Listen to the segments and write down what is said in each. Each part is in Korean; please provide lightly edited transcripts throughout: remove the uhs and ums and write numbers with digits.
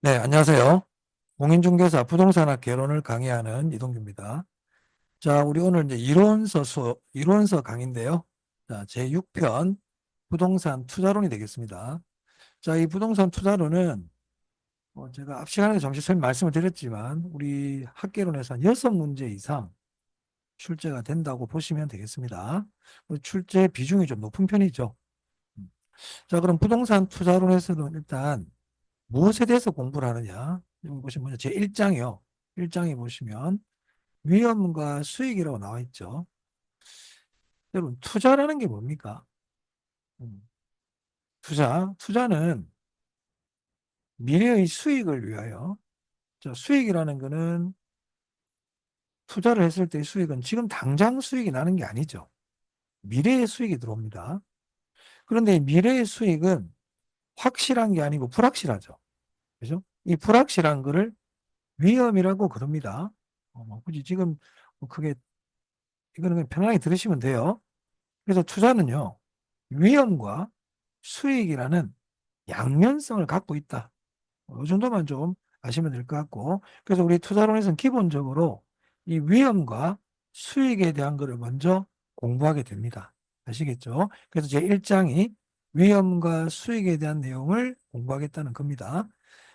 네, 안녕하세요. 공인중개사 부동산학 개론을 강의하는 이동규입니다. 자, 우리 오늘 이제 이론서 강의인데요. 자, 제6편 부동산 투자론이 되겠습니다. 자, 이 부동산 투자론은 제가 앞 시간에 잠시 말씀을 드렸지만 우리 학개론에서 한 6문제 이상 출제가 된다고 보시면 되겠습니다. 출제 비중이 좀 높은 편이죠. 자, 그럼 부동산 투자론에서는 일단 무엇에 대해서 공부를 하느냐? 여기 보시면 제1장이요. 1장에 보시면 위험과 수익이라고 나와 있죠. 여러분, 투자라는 게 뭡니까? 음, 투자는 미래의 수익을 위하여. 자, 수익이라는 거는 투자를 했을 때의 수익은 지금 당장 수익이 나는 게 아니죠. 미래의 수익이 들어옵니다. 그런데 이 미래의 수익은 확실한 게 아니고 불확실하죠. 그죠? 이 불확실한 거를 위험이라고 그럽니다. 굳이 지금 크게 이거는 그냥 편하게 들으시면 돼요. 그래서 투자는요, 위험과 수익이라는 양면성을 갖고 있다. 이 정도만 좀 아시면 될 것 같고, 그래서 우리 투자론에서는 기본적으로 이 위험과 수익에 대한 것을 먼저 공부하게 됩니다. 아시겠죠? 그래서 제 1장이 위험과 수익에 대한 내용을 공부하겠다는 겁니다.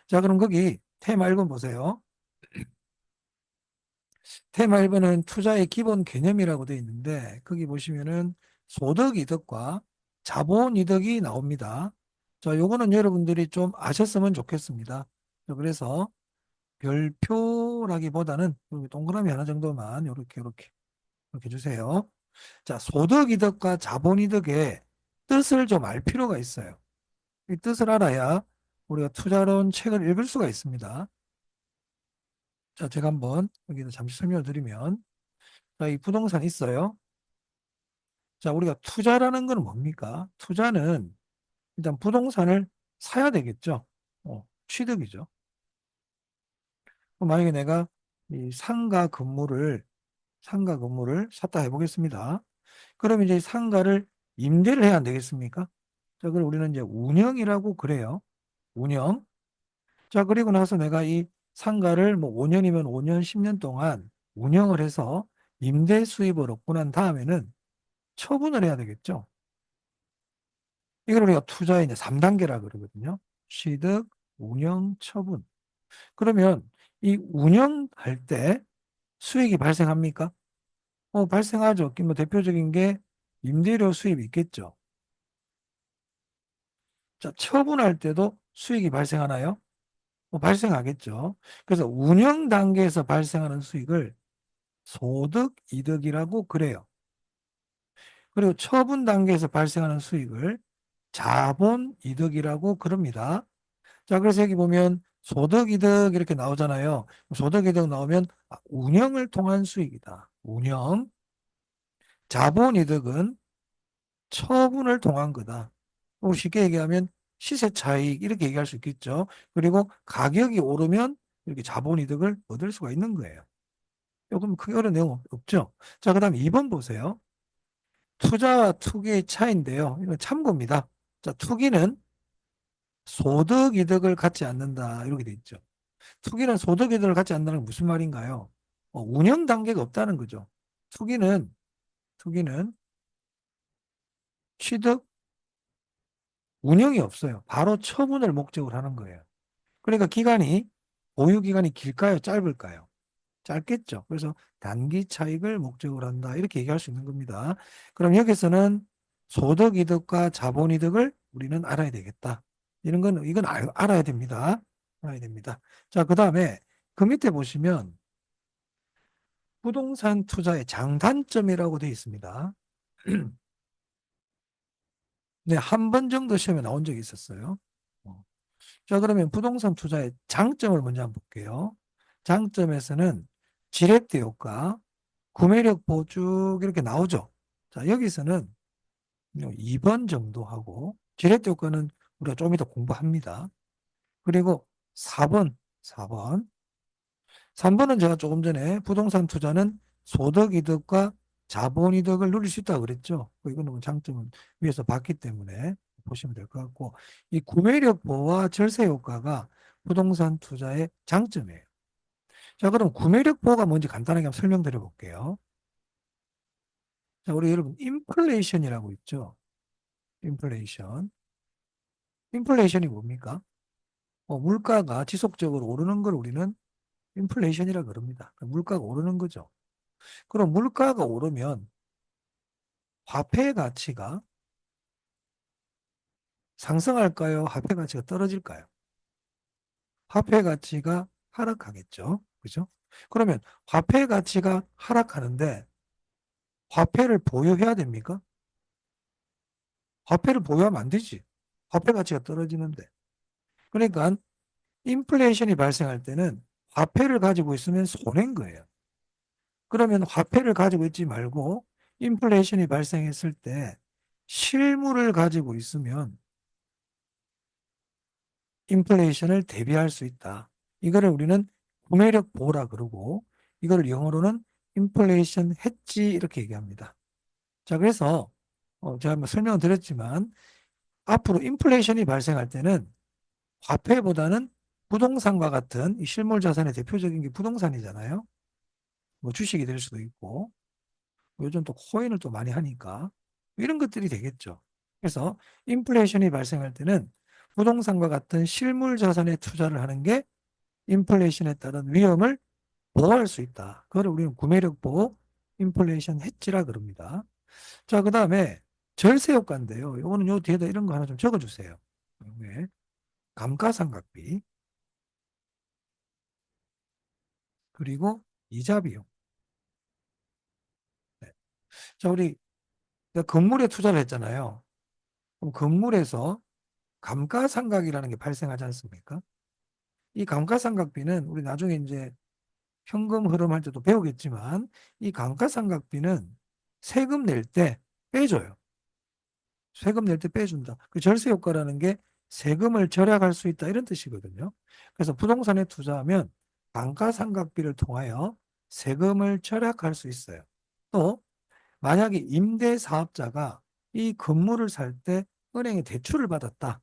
자, 그럼 거기 테마 1번 보세요. 테마 1번은 투자의 기본 개념이라고 되어 있는데 거기 보시면은 소득 이득과 자본 이득이 나옵니다. 자, 요거는 여러분들이 좀 아셨으면 좋겠습니다. 자, 그래서 별표라기보다는 여기 동그라미 하나 정도만 이렇게 주세요. 자, 소득 이득과 자본 이득의 뜻을 좀 알 필요가 있어요. 이 뜻을 알아야 우리가 투자론 책을 읽을 수가 있습니다. 자, 제가 한번 여기서 잠시 설명을 드리면 자, 이 부동산 있어요. 자, 우리가 투자라는 건 뭡니까? 투자는 일단 부동산을 사야 되겠죠. 취득이죠. 그럼 만약에 내가 이 상가 건물을 샀다 해보겠습니다. 그럼 이제 상가를 임대를 해야 안 되겠습니까? 자, 그걸 우리는 이제 운영이라고 그래요. 운영. 자, 그리고 나서 내가 이 상가를 뭐 5년이면 5년, 10년 동안 운영을 해서 임대 수입을 얻고 난 다음에는 처분을 해야 되겠죠. 이걸 우리가 투자의 이제 3단계라 그러거든요. 취득, 운영, 처분. 그러면 이 운영할 때 수익이 발생합니까? 발생하죠. 뭐 대표적인 게 임대료 수입이 있겠죠. 자, 처분할 때도 수익이 발생하나요? 발생하겠죠. 그래서 운영 단계에서 발생하는 수익을 소득 이득이라고 그래요. 그리고 처분 단계에서 발생하는 수익을 자본 이득이라고 그럽니다. 자, 그래서 여기 보면 소득이득 이렇게 나오잖아요. 소득이득 나오면 운영을 통한 수익이다. 운영. 자본이득은 처분을 통한 거다. 쉽게 얘기하면 시세 차익 이렇게 얘기할 수 있겠죠. 그리고 가격이 오르면 이렇게 자본이득을 얻을 수가 있는 거예요. 조금 크게 어려운 내용 없죠. 자, 그다음 2번 보세요. 투자와 투기의 차이인데요. 이건 참고입니다. 자, 투기는 소득이득을 갖지 않는다. 이렇게 돼 있죠. 투기는 소득이득을 갖지 않는다는 게 무슨 말인가요? 운영 단계가 없다는 거죠. 투기는 취득, 운영이 없어요. 바로 처분을 목적으로 하는 거예요. 그러니까 보유 기간이 길까요? 짧을까요? 짧겠죠. 그래서 단기 차익을 목적으로 한다. 이렇게 얘기할 수 있는 겁니다. 그럼 여기서는 소득이득과 자본이득을 우리는 알아야 되겠다. 이건 알아야 됩니다. 알아야 됩니다. 자, 그 다음에 그 밑에 보시면 부동산 투자의 장단점이라고 되어 있습니다. 네, 한 번 정도 시험에 나온 적이 있었어요. 어. 자, 그러면 부동산 투자의 장점을 먼저 한번 볼게요. 장점에서는 지렛대 효과, 구매력 보쭉 이렇게 나오죠. 자, 여기서는 2번 정도 하고, 지렛대 효과는 우리가 좀 이따 공부합니다. 그리고 4번. 3번은 제가 조금 전에 부동산 투자는 소득이득과 자본이득을 누릴 수 있다고 그랬죠. 이거는 뭐 장점은 위에서 봤기 때문에 보시면 될 것 같고, 이 구매력 보호와 절세 효과가 부동산 투자의 장점이에요. 자, 그럼 구매력 보호가 뭔지 간단하게 한번 설명드려 볼게요. 자, 우리 여러분, 인플레이션이라고 있죠? 인플레이션. 인플레이션이 뭡니까? 물가가 지속적으로 오르는 걸 우리는 인플레이션이라 그럽니다. 물가가 오르는 거죠. 그럼 물가가 오르면 화폐 가치가 상승할까요? 화폐 가치가 떨어질까요? 화폐 가치가 하락하겠죠. 그죠? 그러면 화폐 가치가 하락하는데 화폐를 보유해야 됩니까? 화폐를 보유하면 안 되지. 화폐 가치가 떨어지는데. 그러니까 인플레이션이 발생할 때는 화폐를 가지고 있으면 손해인 거예요. 그러면 화폐를 가지고 있지 말고 인플레이션이 발생했을 때 실물을 가지고 있으면 인플레이션을 대비할 수 있다. 이거를 우리는 구매력 보호라 그러고 이거를 영어로는 인플레이션 해지 이렇게 얘기합니다. 자, 그래서 제가 뭐 설명을 드렸지만 앞으로 인플레이션이 발생할 때는 화폐보다는 부동산과 같은 이 실물 자산의 대표적인 게 부동산이잖아요. 뭐 주식이 될 수도 있고 요즘 또 코인을 또 많이 하니까 이런 것들이 되겠죠. 그래서 인플레이션이 발생할 때는 부동산과 같은 실물 자산에 투자를 하는 게 인플레이션에 따른 위험을 보호할 수 있다. 그걸 우리는 구매력 보호, 인플레이션 해지라 그럽니다. 자, 그 다음에 절세 효과인데요. 요거는 요 뒤에다 이런 거 하나 좀 적어주세요. 네. 감가상각비, 그리고 이자 비용. 네. 자, 우리 건물에 투자를 했잖아요. 그럼 건물에서 감가상각이라는 게 발생하지 않습니까? 이 감가상각비는 우리 나중에 이제 현금 흐름할 때도 배우겠지만 이 감가상각비는 세금 낼 때 빼줘요. 세금 낼 때 빼준다. 그 절세 효과라는 게 세금을 절약할 수 있다 이런 뜻이거든요. 그래서 부동산에 투자하면 감가상각비를 통하여 세금을 절약할 수 있어요. 또 만약에 임대사업자가 이 건물을 살 때 은행에 대출을 받았다.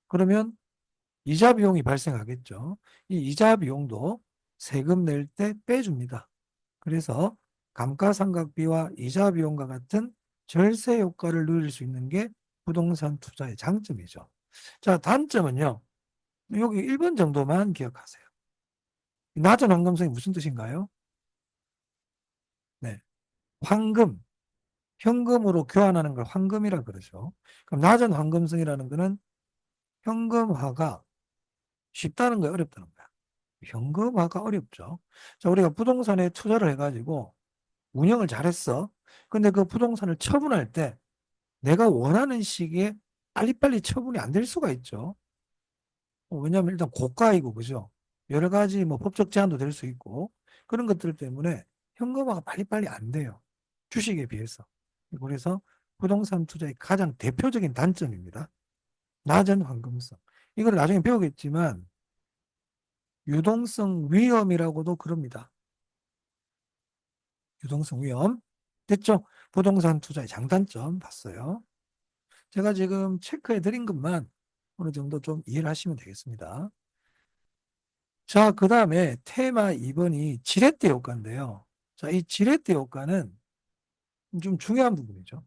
그러면 이자 비용이 발생하겠죠. 이 이자 비용도 세금 낼 때 빼줍니다. 그래서 감가상각비와 이자 비용과 같은 절세 효과를 누릴 수 있는 게 부동산 투자의 장점이죠. 자, 단점은요. 여기 1번 정도만 기억하세요. 낮은 황금성이 무슨 뜻인가요? 네. 황금, 현금으로 교환하는 걸 황금이라 그러죠. 그럼 낮은 황금성이라는 거는 현금화가 쉽다는 거예요, 어렵다는 거야. 현금화가 어렵죠. 자, 우리가 부동산에 투자를 해가지고 운영을 잘했어. 근데 그 부동산을 처분할 때 내가 원하는 시기에 빨리빨리 처분이 안 될 수가 있죠. 왜냐하면 일단 고가이고, 그죠? 여러 가지 뭐 법적 제한도 될 수 있고, 그런 것들 때문에 현금화가 빨리빨리 안 돼요. 주식에 비해서. 그래서 부동산 투자의 가장 대표적인 단점입니다. 낮은 황금성. 이걸 나중에 배우겠지만, 유동성 위험이라고도 그럽니다. 유동성 위험. 됐죠? 부동산 투자의 장단점 봤어요. 제가 지금 체크해 드린 것만 어느 정도 좀 이해를 하시면 되겠습니다. 자, 그 다음에 테마 2번이 지렛대 효과인데요. 자, 이 지렛대 효과는 좀 중요한 부분이죠.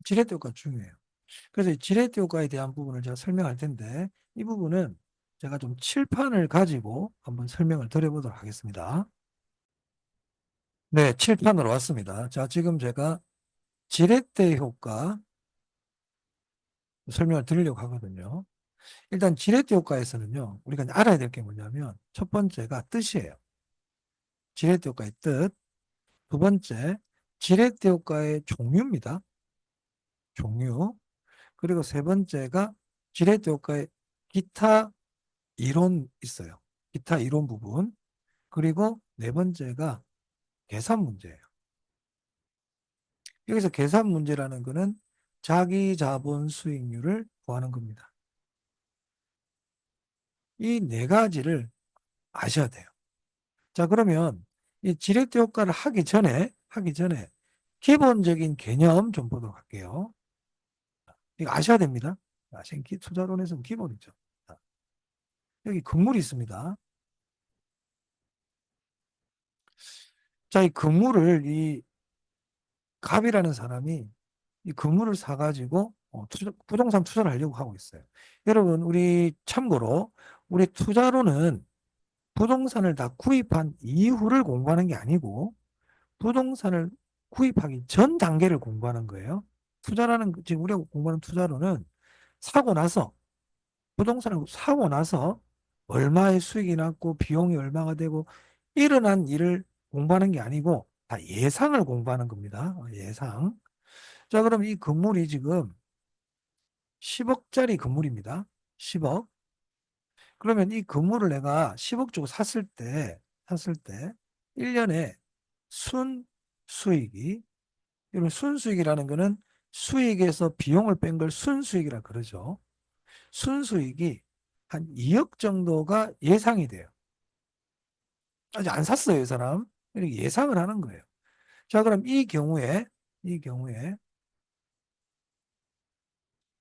지렛대 효과 중요해요. 그래서 이 지렛대 효과에 대한 부분을 제가 설명할 텐데 이 부분은 제가 좀 칠판을 가지고 한번 설명을 드려보도록 하겠습니다. 네, 칠판으로 왔습니다. 자, 지금 제가 지렛대 효과 설명을 드리려고 하거든요. 일단 지렛대 효과에서는요, 우리가 알아야 될 게 뭐냐면 첫 번째가 뜻이에요. 지렛대 효과의 뜻. 두 번째, 지렛대 효과의 종류입니다. 종류. 그리고 세 번째가 지렛대 효과의 기타 이론 있어요. 기타 이론 부분. 그리고 네 번째가 계산 문제예요. 여기서 계산 문제라는 거는 자기 자본 수익률을 구하는 겁니다. 이 네 가지를 아셔야 돼요. 자, 그러면 이 지렛대 효과를 하기 전에 기본적인 개념 좀 보도록 할게요. 이거 아셔야 됩니다. 투자론에서는 기본이죠. 자, 여기 건물이 있습니다. 자, 이 건물을 이 갑이라는 사람이 이 건물을 사가지고 부동산 투자를 하려고 하고 있어요. 여러분, 우리 참고로 우리 투자로는 부동산을 다 구입한 이후를 공부하는 게 아니고 부동산을 구입하기 전 단계를 공부하는 거예요. 지금 우리가 공부하는 투자로는 사고 나서 부동산을 사고 나서 얼마의 수익이 났고 비용이 얼마가 되고 일어난 일을 공부하는 게 아니고 다 예상을 공부하는 겁니다. 예상. 자, 그럼 이 건물이 지금 10억짜리 건물입니다. 10억. 그러면 이 건물을 내가 10억 주고 샀을 때 1년에 순수익이, 이런 순수익이라는 거는 수익에서 비용을 뺀 걸 순수익이라 그러죠. 순수익이 한 2억 정도가 예상이 돼요. 아직 안 샀어요, 이 사람. 이렇게 예상을 하는 거예요. 자, 그럼 이 경우에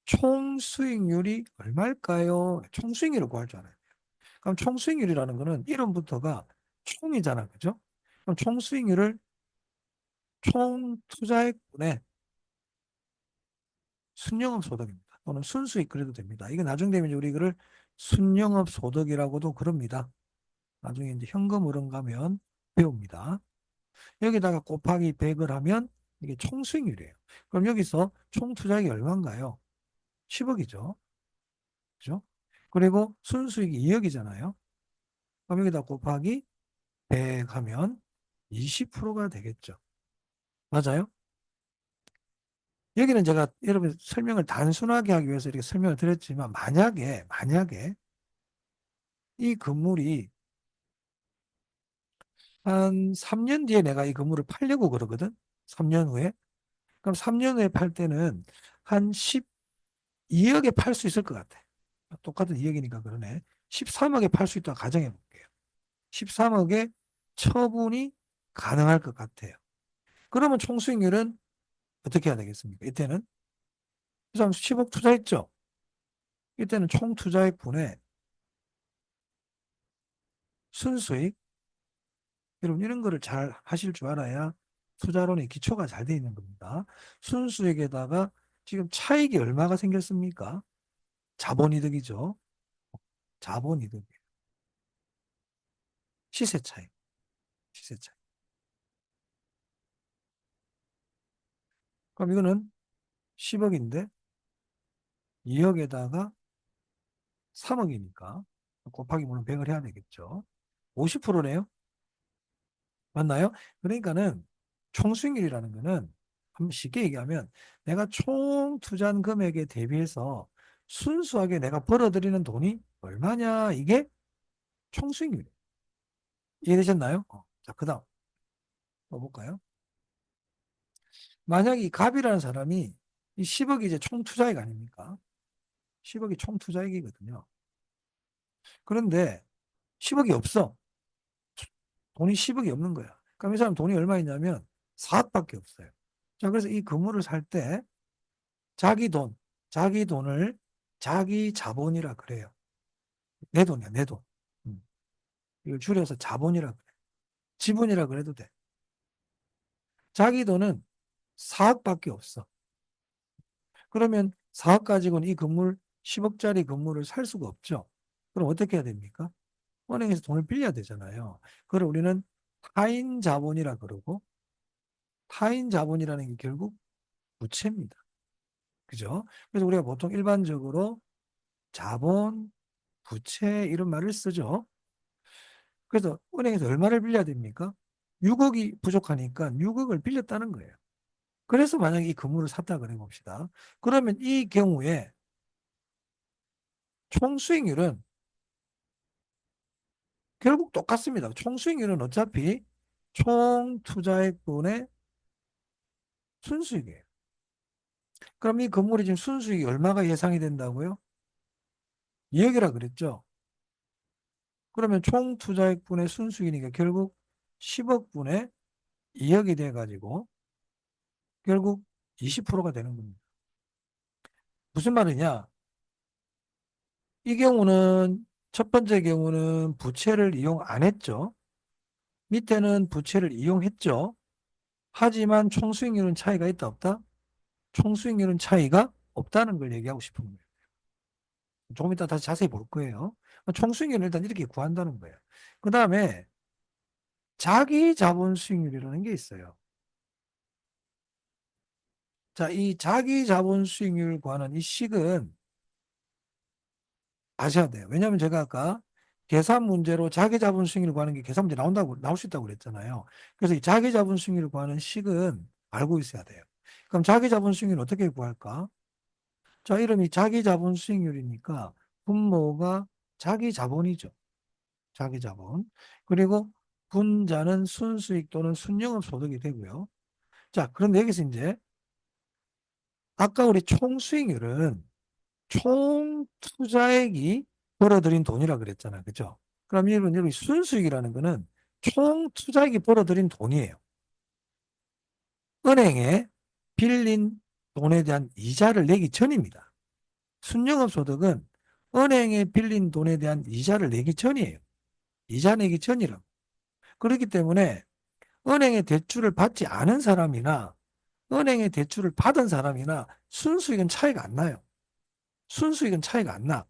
총 수익률이 얼마일까요? 총 수익률을 구할 줄 알아요. 그럼 총 수익률이라는 거는 이름부터가 총이잖아, 그죠? 그럼 총 수익률을 총 투자액분의 순영업 소득입니다. 또는 순수익 그래도 됩니다. 이게 나중 되면 우리 이거를 순영업 소득이라고도 그럽니다. 나중에 이제 현금 흐름 가면 배웁니다. 여기다가 곱하기 100을 하면 이게 총 수익률이에요. 그럼 여기서 총 투자액이 얼마인가요? 10억이죠. 그죠? 그리고 순수익이 2억이잖아요. 그럼 여기다 곱하기 100 하면 20%가 되겠죠. 맞아요? 여기는 제가 여러분 설명을 단순하게 하기 위해서 이렇게 설명을 드렸지만 만약에 이 건물이 한 3년 뒤에 내가 이 건물을 팔려고 그러거든. 3년 후에. 그럼 3년 후에 팔 때는 한 12억에 팔 수 있을 것 같아. 똑같은 2억이니까 그러네. 13억에 팔 수 있다고 가정해 볼게요. 13억에 처분이 가능할 것 같아요. 그러면 총 수익률은 어떻게 해야 되겠습니까? 이때는 이 사람 10억 투자했죠. 이때는 총 투자액 분의 순수익. 여러분 이런 거를 잘 하실 줄 알아야 투자론의 기초가 잘 돼 있는 겁니다. 순수익에다가 지금 차익이 얼마가 생겼습니까? 자본이득이죠. 자본이득. 시세 차익. 시세 차익. 그럼 이거는 10억인데 2억에다가 3억이니까 곱하기 물론 100을 해야 되겠죠. 50%네요. 맞나요? 그러니까는 총수익률이라는 거는 한번 쉽게 얘기하면 내가 총 투자한 금액에 대비해서 순수하게 내가 벌어들이는 돈이 얼마냐 이게 총수익률이에요. 이해되셨나요? 자, 그 다음 또 볼까요? 만약에 이 갑이라는 사람이 이 10억이 이제 총 투자액 아닙니까? 10억이 총 투자액이거든요. 그런데 10억이 없어. 돈이 10억이 없는 거야. 그럼 이 사람 돈이 얼마 있냐면 4억밖에 없어요. 자, 그래서 이 건물을 살 때 자기 돈을 자기 자본이라 그래요. 내 돈이야, 내 돈. 음. 이걸 줄여서 자본이라 그래. 지분이라 그래도 돼. 자기 돈은 4억밖에 없어. 그러면 4억 가지고는 이 건물, 10억짜리 건물을 살 수가 없죠. 그럼 어떻게 해야 됩니까? 은행에서 돈을 빌려야 되잖아요. 그걸 우리는 타인 자본이라 그러고, 타인 자본이라는 게 결국 부채입니다. 그죠? 그래서 우리가 보통 일반적으로 자본, 부채 이런 말을 쓰죠. 그래서 은행에서 얼마를 빌려야 됩니까? 6억이 부족하니까 6억을 빌렸다는 거예요. 그래서 만약에 이 건물을 샀다 그래 봅시다. 그러면 이 경우에 총 수익률은 결국 똑같습니다. 총 수익률은 어차피 총 투자액분의 순수익이에요. 그럼 이 건물이 지금 순수익이 얼마가 예상이 된다고요? 2억이라 그랬죠. 그러면 총 투자액분의 순수익이니까 결국 10억분의 2억이 돼가지고 결국 20%가 되는 겁니다. 무슨 말이냐? 이 경우는 첫 번째 경우는 부채를 이용 안 했죠. 밑에는 부채를 이용했죠. 하지만 총수익률은 차이가 있다 없다? 총수익률은 차이가 없다는 걸 얘기하고 싶은 거예요. 조금 이따 다시 자세히 볼 거예요. 총수익률은 일단 이렇게 구한다는 거예요. 그 다음에 자기 자본 수익률이라는 게 있어요. 자, 이 자기 자본 수익률 구하는 이 식은 아셔야 돼요. 왜냐하면 제가 아까 계산 문제로 자기 자본 수익률 구하는 게 계산 문제 나올 수 있다고 그랬잖아요. 그래서 이 자기 자본 수익률 구하는 식은 알고 있어야 돼요. 그럼 자기 자본 수익률 어떻게 구할까? 자, 이름이 자기 자본 수익률이니까 분모가 자기 자본이죠. 자기 자본. 그리고 분자는 순수익 또는 순영업 소득이 되고요. 자, 그런데 여기서 이제 아까 우리 총 수익률은 총 투자액이 벌어들인 돈이라 그랬잖아요. 그죠? 그럼 여러분, 여기 순수익이라는 거는 총 투자액이 벌어들인 돈이에요. 은행에 빌린 돈에 대한 이자를 내기 전입니다. 순영업 소득은 은행에 빌린 돈에 대한 이자를 내기 전이에요. 이자 내기 전이라고. 그렇기 때문에 은행의 대출을 받지 않은 사람이나 은행의 대출을 받은 사람이나 순수익은 차이가 안 나요. 순수익은 차이가 안 나.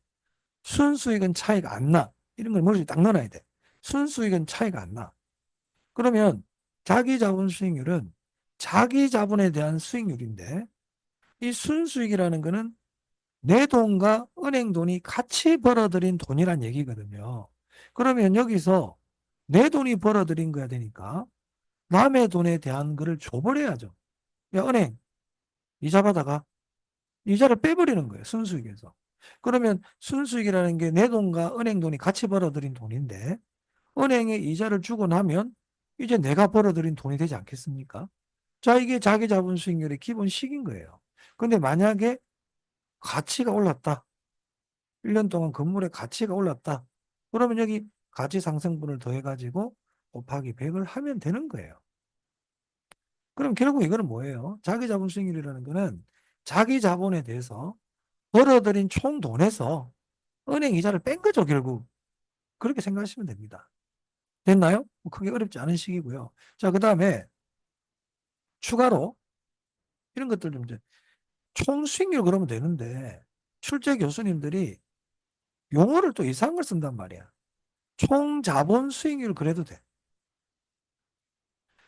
순수익은 차이가 안 나. 이런 걸 머릿속에 딱 넣어놔야 돼. 순수익은 차이가 안 나. 그러면 자기 자본 수익률은 자기 자본에 대한 수익률인데 이 순수익이라는 거는 내 돈과 은행 돈이 같이 벌어들인 돈이란 얘기거든요. 그러면 여기서 내 돈이 벌어들인 거야 되니까 남의 돈에 대한 거를 줘버려야죠. 야, 은행, 이자 받아가. 이자를 빼버리는 거예요. 순수익에서. 그러면 순수익이라는 게 내 돈과 은행 돈이 같이 벌어들인 돈인데 은행에 이자를 주고 나면 이제 내가 벌어들인 돈이 되지 않겠습니까? 자, 이게 자기 자본 수익률의 기본식인 거예요. 근데 만약에 가치가 올랐다. 1년 동안 건물의 가치가 올랐다. 그러면 여기 가치 상승분을 더해가지고 곱하기 100을 하면 되는 거예요. 그럼 결국 이거는 뭐예요? 자기 자본 수익률이라는 거는 자기 자본에 대해서 벌어들인 총 돈에서 은행 이자를 뺀 거죠, 결국. 그렇게 생각하시면 됩니다. 됐나요? 뭐 크게 어렵지 않은 식이고요. 자, 그 다음에 추가로 이런 것들 좀 이제 총 수익률 그러면 되는데 출제 교수님들이 용어를 또 이상한 걸 쓴단 말이야. 총 자본 수익률 그래도 돼.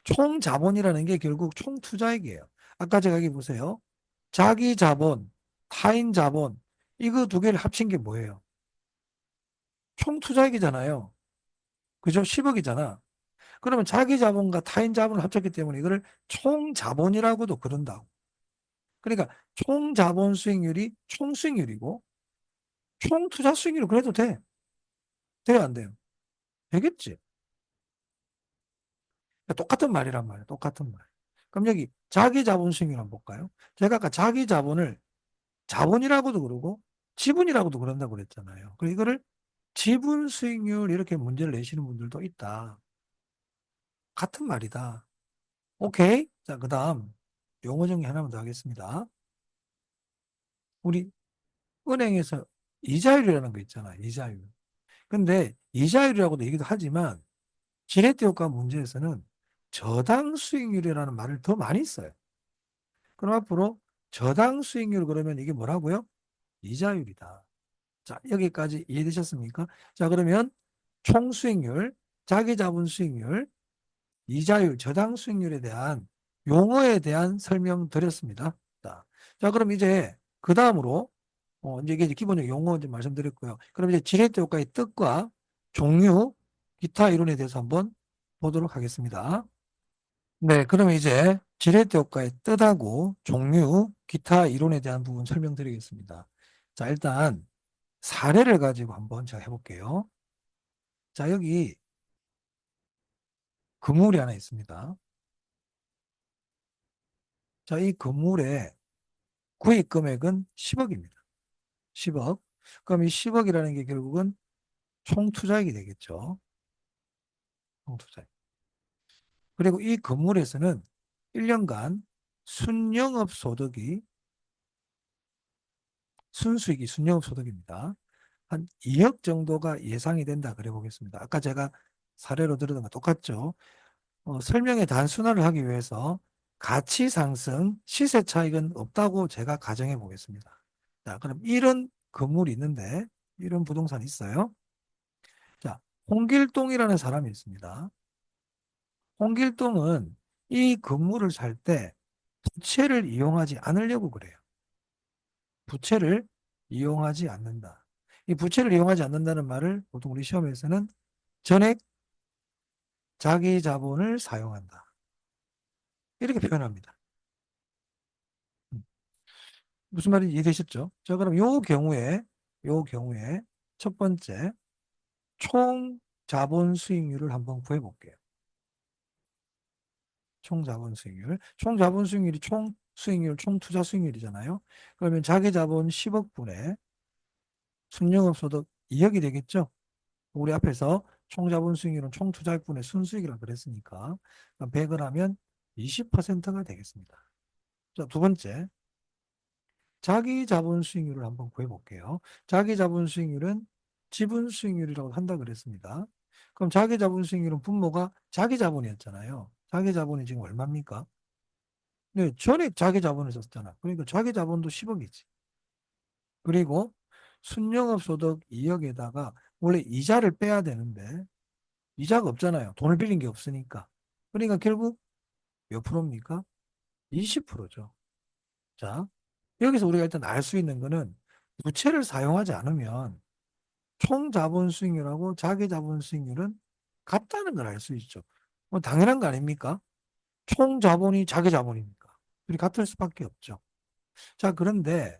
총 자본이라는 게 결국 총 투자액이에요. 아까 제가 여기 보세요. 자기 자본, 타인 자본, 이거 두 개를 합친 게 뭐예요? 총 투자액이잖아요. 그죠? 10억이잖아. 그러면 자기 자본과 타인 자본을 합쳤기 때문에 이거를 총 자본이라고도 그런다고. 그러니까 총 자본 수익률이 총 수익률이고 총 투자 수익률 그래도 돼. 돼요, 안 돼요? 되겠지. 그러니까 똑같은 말이란 말이에요. 똑같은 말. 그럼 여기 자기 자본 수익률 한번 볼까요? 제가 아까 자기 자본을 자본이라고도 그러고 지분이라고도 그런다고 그랬잖아요. 그리고 이거를 지분 수익률 이렇게 문제를 내시는 분들도 있다. 같은 말이다. 오케이. 자, 그 다음 용어 정리 하나만 더 하겠습니다. 우리 은행에서 이자율이라는 거 있잖아요. 이자율. 근데 이자율이라고도 얘기도 하지만 지렛대 효과 문제에서는 저당 수익률이라는 말을 더 많이 써요. 그럼 앞으로 저당 수익률 그러면 이게 뭐라고요? 이자율이다. 자, 여기까지 이해되셨습니까? 자, 그러면 총 수익률, 자기 자본 수익률, 이자율, 저당 수익률에 대한 용어에 대한 설명 드렸습니다. 자, 그럼 이제 그 다음으로 이제 이게 기본적 용어 좀 말씀드렸고요. 그럼 이제 지렛대 효과의 뜻과 종류, 기타 이론에 대해서 한번 보도록 하겠습니다. 네, 그러면 이제 지렛대 효과의 뜻하고 종류, 기타 이론에 대한 부분 설명드리겠습니다. 자, 일단 사례를 가지고 한번 제가 해볼게요. 자, 여기 건물이 하나 있습니다. 자, 이 건물의 구입 금액은 10억입니다. 10억. 그럼 이 10억이라는 게 결국은 총 투자액이 되겠죠. 총 투자액. 그리고 이 건물에서는 1년간 순영업 소득이 순수익이 순영업 소득입니다. 한 2억 정도가 예상이 된다 그래 보겠습니다. 아까 제가 사례로 들었던 거 똑같죠. 설명의 단순화를 하기 위해서 가치 상승, 시세 차익은 없다고 제가 가정해 보겠습니다. 자, 그럼 이런 건물이 있는데, 이런 부동산이 있어요. 자, 홍길동이라는 사람이 있습니다. 홍길동은 이 건물을 살 때 부채를 이용하지 않으려고 그래요. 부채를 이용하지 않는다. 이 부채를 이용하지 않는다는 말을 보통 우리 시험에서는 전액 자기 자본을 사용한다. 이렇게 표현합니다. 무슨 말인지 이해되셨죠? 자, 그럼 요 경우에 첫 번째 총 자본 수익률을 한번 구해 볼게요. 총 자본 수익률. 총 자본 수익률이 총 수익률, 총 투자 수익률이잖아요. 그러면 자기 자본 10억 분에 순영업 소득 2억이 되겠죠? 우리 앞에서 총 자본 수익률은 총 투자액분의 순수익이라고 그랬으니까 100을 하면 20%가 되겠습니다. 자, 두 번째. 자기 자본 수익률을 한번 구해 볼게요. 자기 자본 수익률은 지분 수익률이라고 한다 그랬습니다. 그럼 자기 자본 수익률은 분모가 자기 자본이었잖아요. 자기 자본이 지금 얼마입니까? 네, 전액 자기 자본을 썼잖아. 그러니까 자기 자본도 10억이지. 그리고 순영업 소득 2억에다가 원래 이자를 빼야 되는데 이자가 없잖아요. 돈을 빌린 게 없으니까. 그러니까 결국 몇 프로입니까? 20%죠. 자, 여기서 우리가 일단 알 수 있는 거는 부채를 사용하지 않으면 총 자본 수익률하고 자기 자본 수익률은 같다는 걸 알 수 있죠. 뭐 당연한 거 아닙니까? 총 자본이 자기 자본이니까. 둘이 같을 수밖에 없죠. 자, 그런데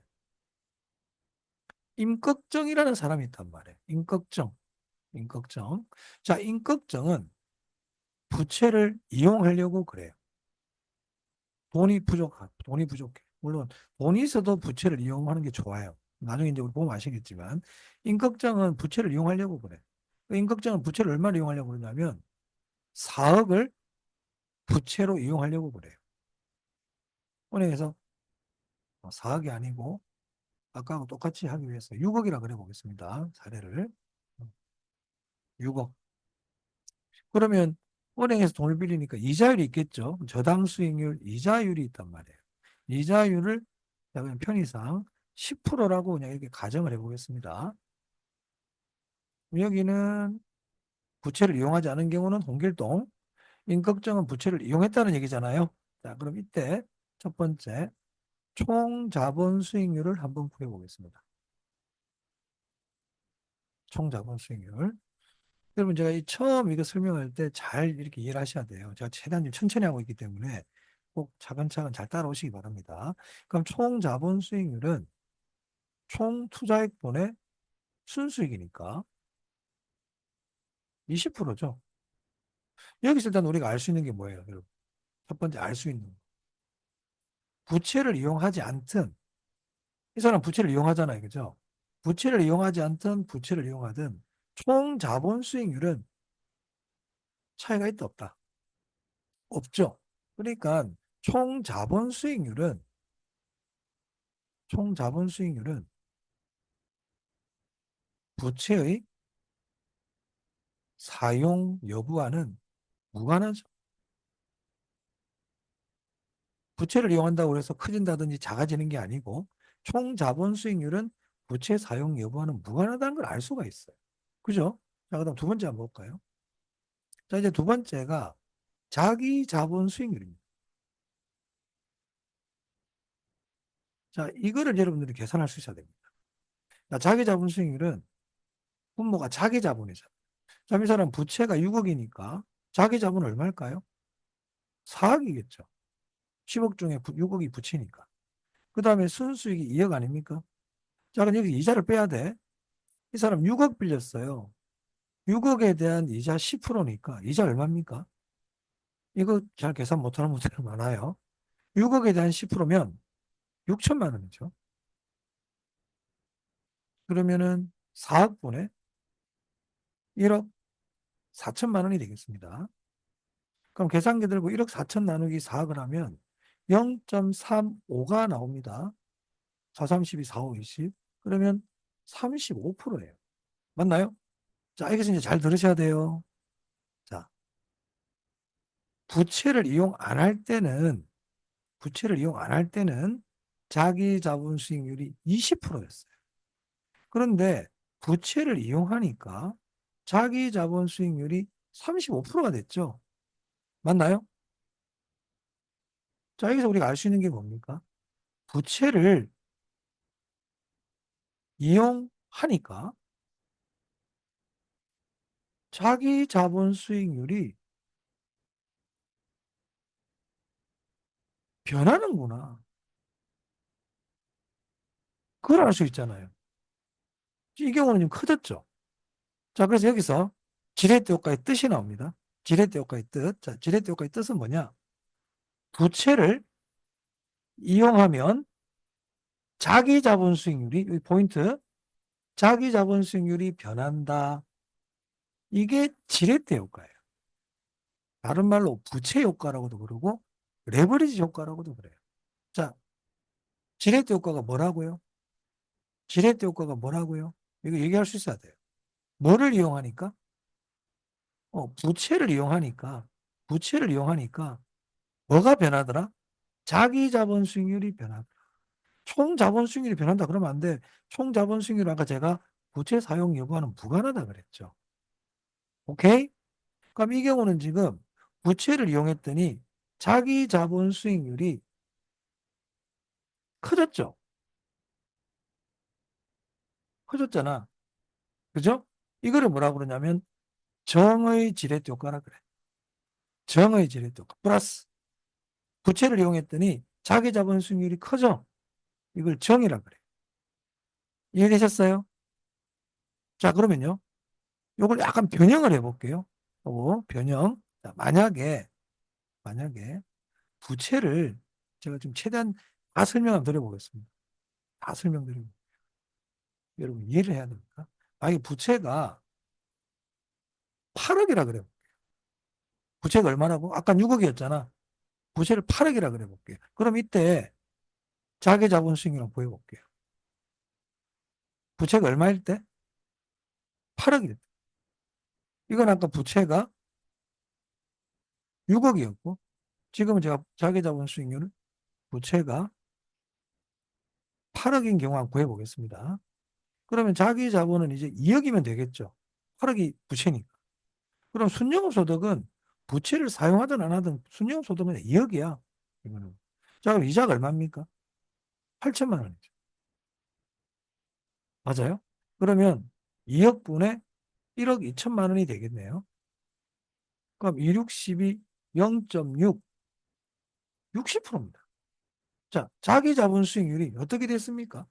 임꺽정이라는 사람이 있단 말이에요. 임꺽정. 임꺽정. 자, 임꺽정은 부채를 이용하려고 그래요. 돈이 부족해. 물론 돈이 있어도 부채를 이용하는 게 좋아요. 나중에 이제 우리 보면 아시겠지만 임꺽정은 부채를 이용하려고 그래. 임꺽정은 부채를 얼마나 이용하려고 그러냐면 4억을 부채로 이용하려고 그래요. 은행에서 4억이 아니고 아까하고 똑같이 하기 위해서 6억이라 그래 보겠습니다. 사례를. 6억. 그러면 은행에서 돈을 빌리니까 이자율이 있겠죠. 저당 수익률 이자율이 있단 말이에요. 이자율을 그냥 편의상 10%라고 그냥 이렇게 가정을 해보겠습니다. 여기는 부채를 이용하지 않은 경우는 홍길동, 임꺽정은 부채를 이용했다는 얘기잖아요. 자, 그럼 이때 첫 번째 총 자본 수익률을 한번 구해보겠습니다. 총 자본 수익률. 여러분 제가 처음 이거 설명할 때 잘 이렇게 이해를 하셔야 돼요. 제가 최대한 천천히 하고 있기 때문에 꼭 차근차근 잘 따라오시기 바랍니다. 그럼 총 자본 수익률은 총 투자액분의 순수익이니까 20%죠. 여기서 일단 우리가 알 수 있는 게 뭐예요, 여러분? 첫 번째 알 수 있는 거. 부채를 이용하지 않든 이 사람 부채를 이용하잖아요, 그죠? 부채를 이용하지 않든 부채를 이용하든 총 자본 수익률은 차이가 있다 없다? 없죠. 그러니까 총 자본 수익률은 부채의 사용 여부와는 무관하죠. 부채를 이용한다고 해서 커진다든지 작아지는 게 아니고 총 자본 수익률은 부채 사용 여부와는 무관하다는 걸 알 수가 있어요. 그죠? 자, 그다음 두 번째 한번 볼까요? 자, 이제 두 번째가 자기 자본 수익률입니다. 자, 이거를 여러분들이 계산할 수 있어야 됩니다. 자, 자기 자본 수익률은 분모가 자기 자본이잖아요. 자, 이 사람 부채가 6억이니까 자기 자본 얼마일까요? 4억이겠죠. 10억 중에 6억이 부채니까. 그 다음에 순수익이 2억 아닙니까? 자, 그럼 여기 이자를 빼야 돼. 이 사람 6억 빌렸어요. 6억에 대한 이자 10%니까 이자 얼마입니까? 이거 잘 계산 못하는 분들 많아요. 6억에 대한 10%면 6천만 원이죠. 그러면은 4억분에 1억 4천만 원이 되겠습니다. 그럼 계산기 들고 1억 4천 나누기 4억을 하면 0.35가 나옵니다. 4, 32, 4, 5, 20. 그러면 35%예요. 맞나요? 자, 여기서 이제 잘 들으셔야 돼요. 자, 부채를 이용 안 할 때는, 부채를 이용 안 할 때는 자기 자본 수익률이 20%였어요. 그런데 부채를 이용하니까 자기 자본 수익률이 35%가 됐죠. 맞나요? 자, 여기서 우리가 알 수 있는 게 뭡니까? 부채를 이용하니까 자기 자본 수익률이 변하는구나. 그걸 알 수 있잖아요. 이 경우는 좀 커졌죠. 자, 그래서 여기서 지렛대 효과의 뜻이 나옵니다. 지렛대 효과의 뜻. 자, 지렛대 효과의 뜻은 뭐냐? 부채를 이용하면 자기 자본 수익률이, 여기 포인트, 자기 자본 수익률이 변한다. 이게 지렛대 효과예요. 다른 말로 부채 효과라고도 그러고 레버리지 효과라고도 그래요. 자, 지렛대 효과가 뭐라고요? 지렛대 효과가 뭐라고요? 이거 얘기할 수 있어야 돼요. 뭐를 이용하니까? 부채를 이용하니까, 부채를 이용하니까 뭐가 변하더라? 자기 자본 수익률이 변하더라. 총 자본 수익률이 변한다 그러면 안 돼. 총 자본 수익률 아까 제가 부채 사용 여부와는 무관하다 그랬죠. 오케이? 그럼 이 경우는 지금 부채를 이용했더니 자기 자본 수익률이 커졌죠. 커졌잖아. 그죠? 이거를 뭐라고 그러냐면 정의 지렛대 효과라 그래. 정의 지렛대 효과. 플러스 부채를 이용했더니 자기 자본 수익률이 커져. 이걸 정이라 그래. 이해되셨어요? 자, 그러면요. 이걸 약간 변형을 해볼게요. 변형. 자, 만약에 부채를 제가 좀 최대한 다 설명 한번 드려보겠습니다. 다 설명드리고. 여러분 이해를 해야 됩니까? 만약에 부채가 8억이라 그래요. 부채가 얼마라고? 아까 6억이었잖아. 부채를 8억이라 그래 볼게요. 그럼 이때 자기 자본 수익률을 보여볼게요. 부채가 얼마일 때? 8억일 때. 이건 아까 부채가 6억이었고, 지금은 제가 자기 자본 수익률을 부채가 8억인 경우 한번 구해보겠습니다. 그러면 자기 자본은 이제 2억이면 되겠죠. 8억이 부채니까. 그럼 순영업소득은 부채를 사용하든 안 하든 순영업소득은 2억이야. 이거는. 자, 그럼 이자가 얼마입니까? 8천만 원이죠. 맞아요? 그러면 2억분의 1억 2천만 원이 되겠네요. 그럼 2, 6, 12, 0.6, 60%입니다. 자, 자기 자본 수익률이 어떻게 됐습니까?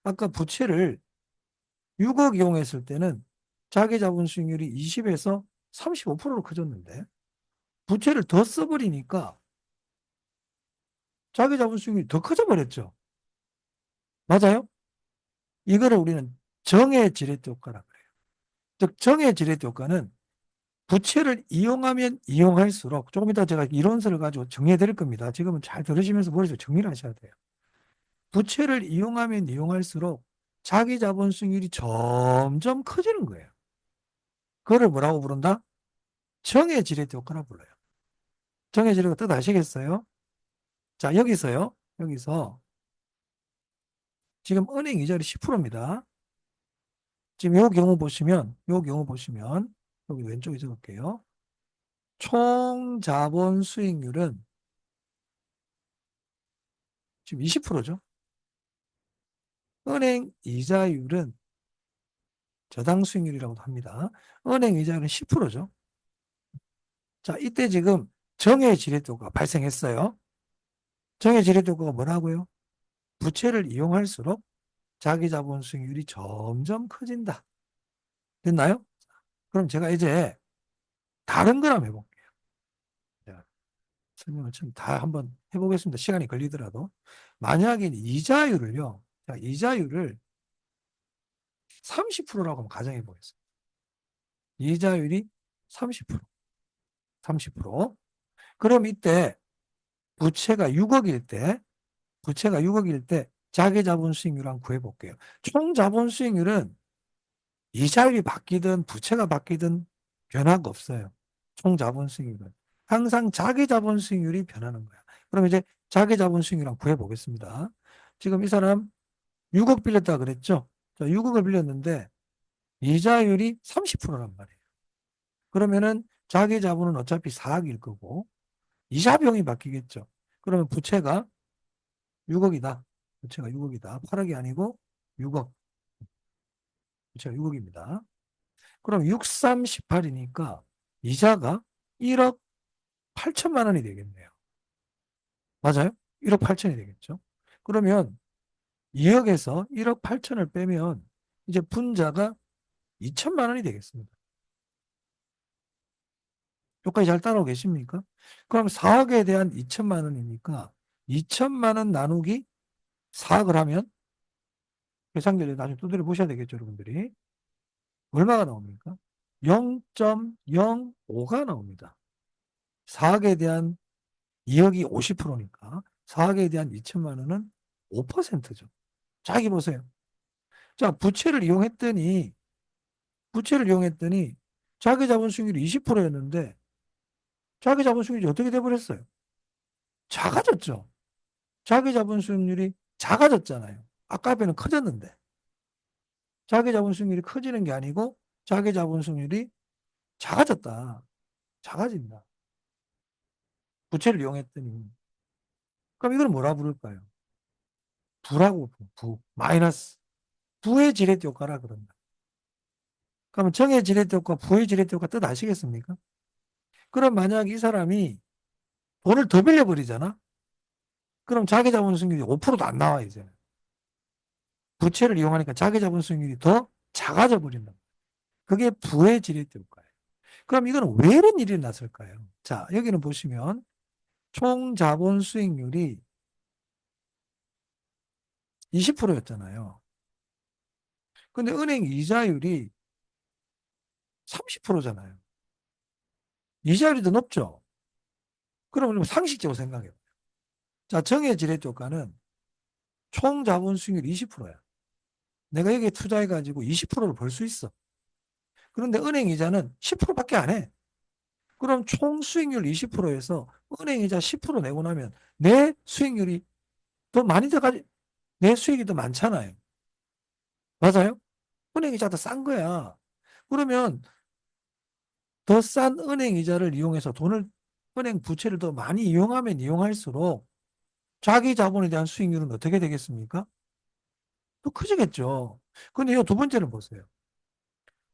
아까 부채를 6억 이용했을 때는 자기 자본 수익률이 20에서 35%로 커졌는데 부채를 더 써버리니까 자기 자본 수익률이 더 커져버렸죠. 맞아요? 이거를 우리는 정의 지렛대 효과라고 해요. 즉 정의 지렛대 효과는 부채를 이용하면 이용할수록 조금 이따 제가 이론서를 가지고 정리해 드릴 겁니다. 지금은 잘 들으시면서 머릿속에 정리를 하셔야 돼요. 부채를 이용하면 이용할수록 자기 자본 수익률이 점점 커지는 거예요. 그거를 뭐라고 부른다? 정의 지렛대 효과라고 불러요. 정의 지렛대 뜻 아시겠어요? 자, 여기서 지금 은행 이자율이 10%입니다. 지금 요 경우 보시면 여기 왼쪽에 적을게요. 총 자본 수익률은 지금 20%죠. 은행 이자율은 저당 수익률이라고도 합니다. 은행 이자율은 10%죠. 자, 이때 지금 정의 지렛대효과가 발생했어요. 정의 지렛대효과가 뭐라고요? 부채를 이용할수록 자기 자본 수익률이 점점 커진다. 됐나요? 그럼 제가 이제 다른 걸 한번 해볼게요. 설명을 좀 다 한번 해보겠습니다. 시간이 걸리더라도. 만약에 이자율을요, 자, 이자율을 30%라고 한번 가정해 보겠습니다. 이자율이 30%, 30%. 그럼 이때 부채가 6억일 때, 부채가 6억일 때 자기 자본 수익률 한번 구해볼게요. 총 자본 수익률은 이자율이 바뀌든 부채가 바뀌든 변화가 없어요. 총 자본 수익률은. 항상 자기 자본 수익률이 변하는 거야. 그럼 이제 자기 자본 수익률 한번 구해보겠습니다. 지금 이 사람 6억 빌렸다 그랬죠? 자, 6억을 빌렸는데 이자율이 30%란 말이에요. 그러면은 자기 자본은 어차피 4억일 거고 이자 비용이 바뀌겠죠. 그러면 부채가 6억이다. 부채가 6억이다. 8억이 아니고 6억. 부채가 6억입니다. 그럼 6, 3, 18이니까 이자가 1억 8천만 원이 되겠네요. 맞아요? 1억 8천이 되겠죠. 그러면 2억에서 1억 8천을 빼면 이제 분자가 2천만 원이 되겠습니다. 여기까지 잘 따라오고 계십니까? 그럼 4억에 대한 2천만 원이니까 2천만 원 나누기 4억을 하면 계산기를 나중에 두드려 보셔야 되겠죠, 여러분들이. 얼마가 나옵니까? 0.05가 나옵니다. 4억에 대한 2억이 50%니까 4억에 대한 2천만 원은 5%죠. 자, 여기 보세요. 자, 부채를 이용했더니 자기 자본 수익률이 20%였는데 자기 자본 수익률이 어떻게 돼버렸어요? 작아졌죠. 자기 자본 수익률이 작아졌잖아요. 아까 앞에는 커졌는데. 자기 자본 수익률이 커지는 게 아니고 자기 자본 수익률이 작아졌다. 작아진다. 부채를 이용했더니. 그럼 이걸 뭐라 부를까요? 부라고, 마이너스. 부의 지렛대 효과라 그런다. 그러면 정의 지렛대 효과, 부의 지렛대 효과 뜻 아시겠습니까? 그럼 만약 이 사람이 돈을 더 빌려버리잖아? 그럼 자기 자본 수익률이 5%도 안 나와, 이제는. 부채를 이용하니까 자기 자본 수익률이 더 작아져 버린다. 그게 부의 지렛대 효과예요. 그럼 이거는 왜 이런 일이 났을까요? 자, 여기는 보시면 총 자본 수익률이 20%였잖아요. 근데 은행 이자율이 30%잖아요. 이자율이 더 높죠? 그러면 상식적으로 생각해요. 자, 정의 지렛대 효과는 총 자본 수익률 20%야. 내가 여기에 투자해가지고 20%를 벌 수 있어. 그런데 은행 이자는 10%밖에 안 해. 그럼 총 수익률 20%에서 은행 이자 10% 내고 나면 내 수익률이 더 많이 들어가지, 내 수익이 더 많잖아요. 맞아요? 은행 이자 더 싼 거야. 그러면 더 싼 은행 이자를 이용해서 은행 부채를 더 많이 이용하면 이용할수록 자기 자본에 대한 수익률은 어떻게 되겠습니까? 더 커지겠죠. 근데 이 두 번째는 보세요.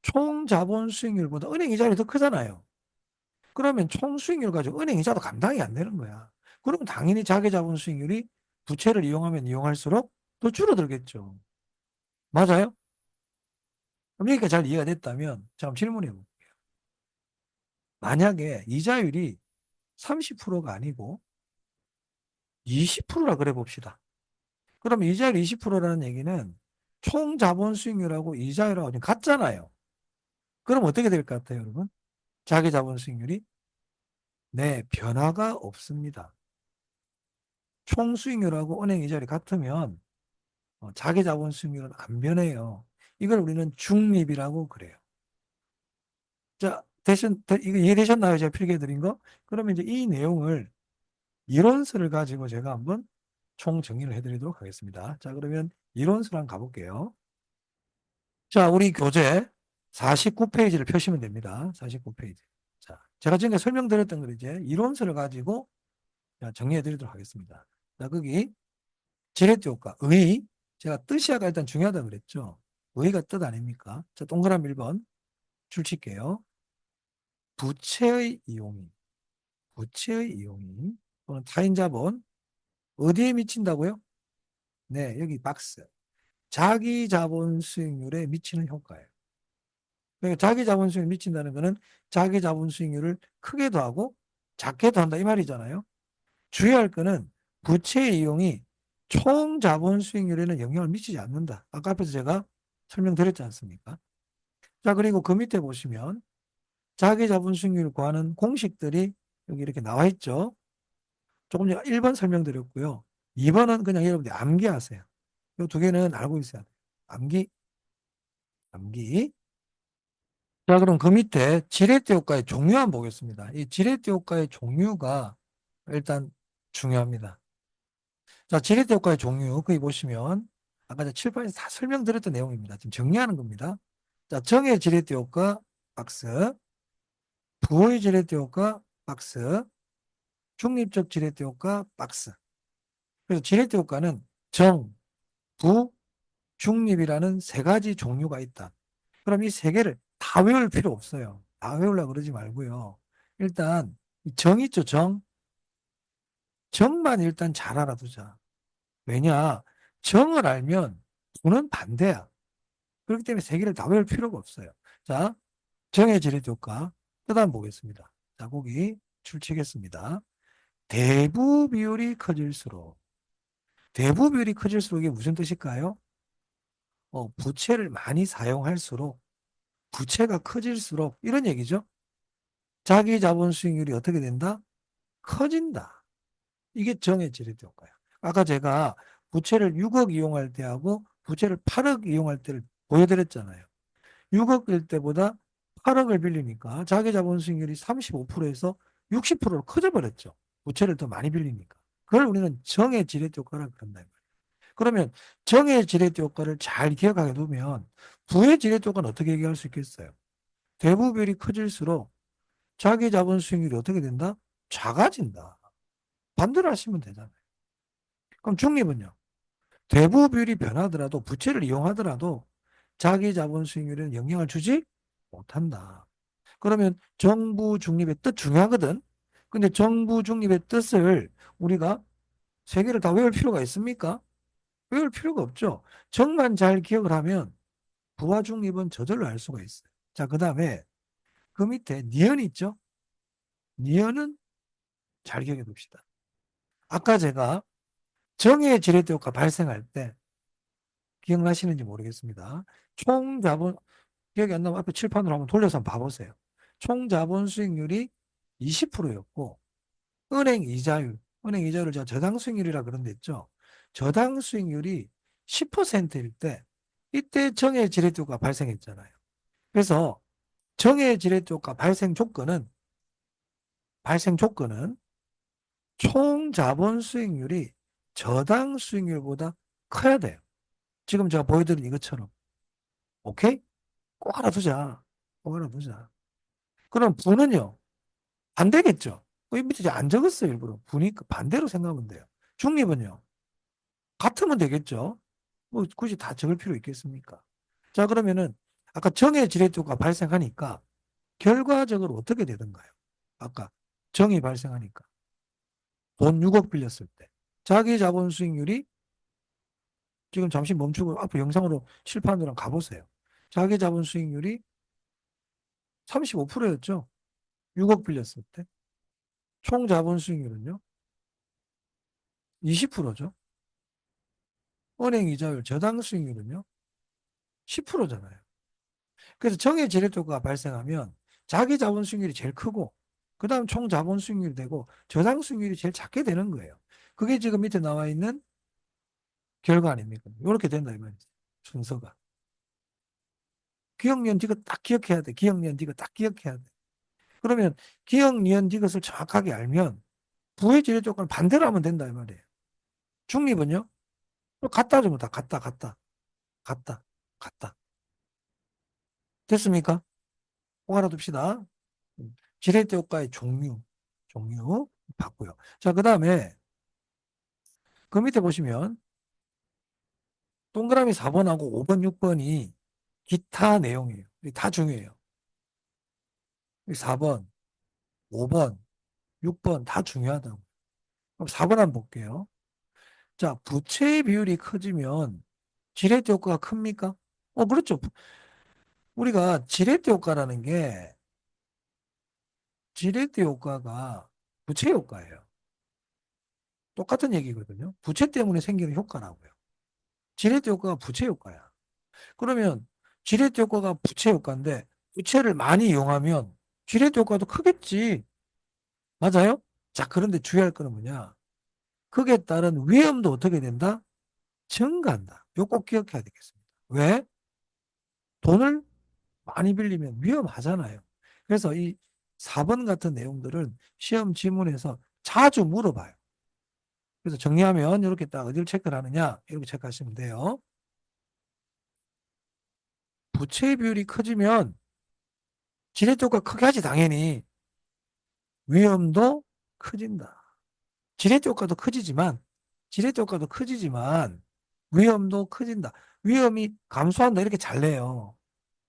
총 자본 수익률보다 은행 이자율이 더 크잖아요. 그러면 총 수익률 가지고 은행 이자도 감당이 안 되는 거야. 그러면 당연히 자기 자본 수익률이 부채를 이용하면 이용할수록 더 줄어들겠죠. 맞아요? 그럼 여기까지 잘 이해가 됐다면 자, 질문해 볼게요. 만약에 이자율이 30%가 아니고 20%라 그래 봅시다. 그럼 이자율 20%라는 얘기는 총 자본 수익률하고 이자율하고 지금 같잖아요. 그럼 어떻게 될 것 같아요, 여러분? 자기 자본 수익률이? 네, 변화가 없습니다. 총 수익률하고 은행 이자율이 같으면 자기 자본 수익률은 안 변해요. 이걸 우리는 중립이라고 그래요. 자, 이거 이해되셨나요? 제가 필기해드린 거? 그러면 이제 이 내용을 이론서를 가지고 제가 한번 총 정리를 해드리도록 하겠습니다. 자, 그러면 이론서를 한번 가볼게요. 자, 우리 교재 49페이지를 펴시면 됩니다. 49페이지. 자, 제가 지금까지 설명드렸던 걸 이제 이론서를 가지고 정리해 드리도록 하겠습니다. 자, 거기 지렛대 효과, 의. 제가 뜻이 아까 일단 중요하다고 그랬죠. 의가 뜻 아닙니까? 자, 동그라미 1번 줄 칠게요. 부채의 이용이, 부채의 이용이 또는 타인 자본 어디에 미친다고요? 네, 여기 박스. 자기 자본 수익률에 미치는 효과예요. 그러니까 자기 자본 수익률에 미친다는 것은 자기 자본 수익률을 크게도 하고 작게도 한다 이 말이잖아요. 주의할 거는 부채의 이용이 총 자본 수익률에는 영향을 미치지 않는다. 아까 앞에서 제가 설명드렸지 않습니까? 자, 그리고 그 밑에 보시면 자기 자본 수익률을 구하는 공식들이 여기 이렇게 나와 있죠. 조금 전에 1번 설명드렸고요. 2번은 그냥 여러분들이 암기하세요. 이 두 개는 알고 있어야 돼요. 암기, 암기. 자, 그럼 그 밑에 지렛대 효과의 종류 한번 보겠습니다. 이 지렛대 효과의 종류가 일단 중요합니다. 자, 지렛대 효과의 종류, 거기 보시면 아까 저 칠판에서 다 설명드렸던 내용입니다. 지금 정리하는 겁니다. 자, 정의 지렛대 효과 박스, 부호의 지렛대 효과 박스, 중립적 지렛대 효과 박스. 그래서 지렛대 효과는 정, 부, 중립이라는 세 가지 종류가 있다. 그럼 이 세 개를 다 외울 필요 없어요. 다 외우려고 그러지 말고요. 일단 정 있죠, 정. 정만 일단 잘 알아두자. 왜냐? 정을 알면 부는 반대야. 그렇기 때문에 세 개를 다 외울 필요가 없어요. 자, 정의 지렛대 효과 뜻 보겠습니다. 자, 거기 출치겠습니다. 대부 비율이 커질수록, 대부 비율이 커질수록 이게 무슨 뜻일까요? 부채를 많이 사용할수록 부채가 커질수록 이런 얘기죠. 자기 자본 수익률이 어떻게 된다? 커진다. 이게 정의 지렛대 효과예요. 아까 제가 부채를 6억 이용할 때하고 부채를 8억 이용할 때를 보여드렸잖아요. 6억일 때보다 8억을 빌리니까 자기 자본 수익률이 35%에서 60%로 커져버렸죠. 부채를 더 많이 빌리니까. 그걸 우리는 정의 지렛대 효과라고 그런다. 그러면 정의 지렛대 효과를 잘 기억하게 두면 부의 지렛대 효과는 어떻게 얘기할 수 있겠어요? 대부비율이 커질수록 자기 자본 수익률이 어떻게 된다? 작아진다. 반대로 하시면 되잖아요. 그럼 중립은요? 대부비율이 변하더라도 부채를 이용하더라도 자기 자본 수익률에는 영향을 주지 못한다. 그러면 정부 중립의 뜻 중요하거든. 근데 정부 중립의 뜻을 우리가 세 개를 다 외울 필요가 있습니까? 외울 필요가 없죠. 정만 잘 기억을 하면 부와 중립은 저절로 알 수가 있어요. 자, 그 다음에 그 밑에 니은 있죠? 니은은 잘 기억해 둡시다. 아까 제가 정의 지렛대 효과 발생할 때 기억나시는지 모르겠습니다. 총 자본, 기억이 안 나면 앞에 칠판으로 한번 돌려서 한번 봐보세요. 총 자본 수익률이 20%였고 은행 이자율을 제가 저당 수익률이라 그런 데 있죠. 저당 수익률이 10%일 때 이때 정의 지렛대 효과가 발생했잖아요. 그래서 정의 지렛대 효과 발생 조건은 총 자본 수익률이 저당 수익률보다 커야 돼요. 지금 제가 보여드린 이것처럼. 오케이? 꼭 알아두자. 꼭 알아두자. 그럼 부는요? 안 되겠죠? 이 밑에 안 적었어요, 일부러. 부니 반대로 생각하면 돼요. 중립은요? 같으면 되겠죠? 뭐 굳이 다 적을 필요 있겠습니까? 자, 그러면은 아까 정의 지렛대가 발생하니까 결과적으로 어떻게 되던가요? 아까 정이 발생하니까 돈 6억 빌렸을 때 자기 자본 수익률이 지금 잠시 멈추고 앞으로 영상으로 칠판으로 가보세요. 자기 자본 수익률이 35%였죠. 6억 빌렸을 때. 총 자본 수익률은요? 20%죠. 은행 이자율 저당 수익률은요? 10%잖아요. 그래서 정의 지렛대가 발생하면 자기 자본 수익률이 제일 크고 그 다음 총 자본 수익률이 되고 저당 수익률이 제일 작게 되는 거예요. 그게 지금 밑에 나와 있는 결과 아닙니까? 이렇게 된다 이 말이죠. 순서가. 기억, 니은, 디귿 딱 기억해야 돼. 기억, 니은, 디귿 딱 기억해야 돼. 그러면 기억, 니은, 디귿을 정확하게 알면 부의 지렛 조건을 반대로 하면 된다 이 말이에요. 중립은요? 같다 주면 다 같다. 됐습니까? 꼭 알아둡시다. 지렛대 효과의 종류 봤고요. 자, 그 다음에 그 밑에 보시면 동그라미 4번하고 5번, 6번이 기타 내용이에요. 다 중요해요. 4번, 5번, 6번 다 중요하다고. 그럼 4번 한번 볼게요. 자, 부채 비율이 커지면 지렛대 효과가 큽니까? 그렇죠. 우리가 지렛대 효과라는 게 지렛대 효과가 부채 효과예요. 똑같은 얘기거든요. 부채 때문에 생기는 효과라고요. 지렛대 효과가 부채 효과야. 그러면 지렛대 효과가 부채 효과인데 부채를 많이 이용하면 지렛대 효과도 크겠지. 맞아요? 자, 그런데 주의할 거는 뭐냐? 그에 따른 위험도 어떻게 된다? 증가한다. 이거 꼭 기억해야 되겠습니다. 왜? 돈을 많이 빌리면 위험하잖아요. 그래서 이 4번 같은 내용들은 시험 지문에서 자주 물어봐요. 그래서 정리하면 이렇게 딱 어디를 체크를 하느냐 이렇게 체크하시면 돼요. 부채 비율이 커지면 지렛대효과 크게 하지 당연히. 위험도 커진다. 지렛대효과도 커지지만 지렛대효과도 커지지만 위험도 커진다. 위험이 감소한다 이렇게 잘 내요.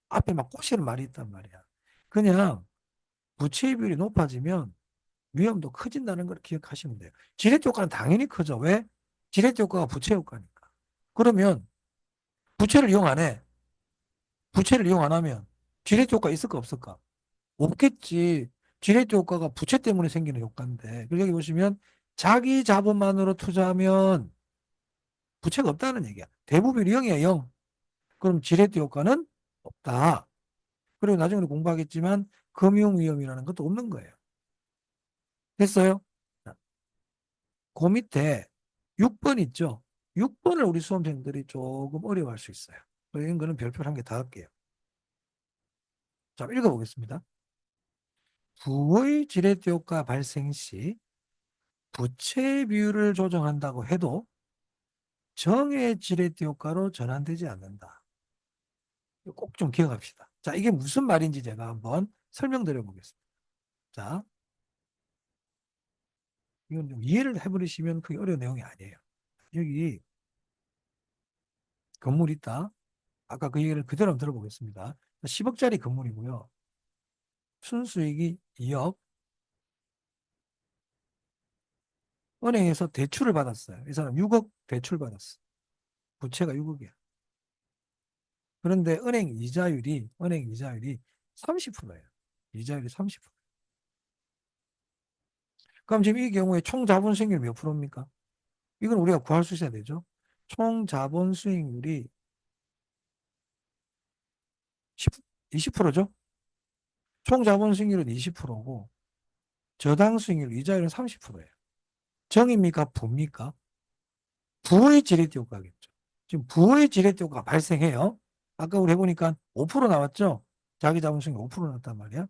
앞에 막 꼬시는 말이 있단 말이야. 그냥 부채 비율이 높아지면 위험도 커진다는 걸 기억하시면 돼요. 지렛대 효과는 당연히 커져. 왜? 지렛대 효과가 부채 효과니까. 그러면 부채를 이용 안 해. 부채를 이용 안 하면 지렛대 효과 있을까 없을까? 없겠지. 지렛대 효과가 부채 때문에 생기는 효과인데. 그리고 여기 보시면 자기 자본만으로 투자하면 부채가 없다는 얘기야. 대부분 0이야, 0. 그럼 지렛대 효과는 없다. 그리고 나중에 공부하겠지만 금융 위험이라는 것도 없는 거예요. 됐어요? 그 밑에 6번 있죠? 6번을 우리 수험생들이 조금 어려워할 수 있어요. 이런 거는 별표를 한 개 더 할게요. 자, 읽어보겠습니다. 부의 지렛대 효과 발생 시 부채 비율을 조정한다고 해도 정의 지렛대 효과로 전환되지 않는다. 꼭 좀 기억합시다. 자, 이게 무슨 말인지 제가 한번 설명드려 보겠습니다. 자, 이건 좀 이해를 해버리시면 그게 어려운 내용이 아니에요. 여기 건물 있다. 아까 그 얘기를 그대로 한번 들어보겠습니다. 10억짜리 건물이고요. 순수익이 2억. 은행에서 대출을 받았어요. 이 사람 6억 대출 받았어. 부채가 6억이야. 그런데 은행 이자율이 30%예요. 이자율이 30%. 그럼 지금 이 경우에 총 자본 수익률 몇 프로입니까? 이건 우리가 구할 수 있어야 되죠. 총 자본 수익률이 20%죠. 총 자본 수익률은 20%고 저당 수익률 이자율은 30%예요. 정입니까? 부입니까? 부의 지렛대 효과겠죠. 지금 부의 지렛대 효과가 발생해요. 아까 우리 해보니까 5% 나왔죠? 자기 자본 수익률 5% 나왔단 말이야.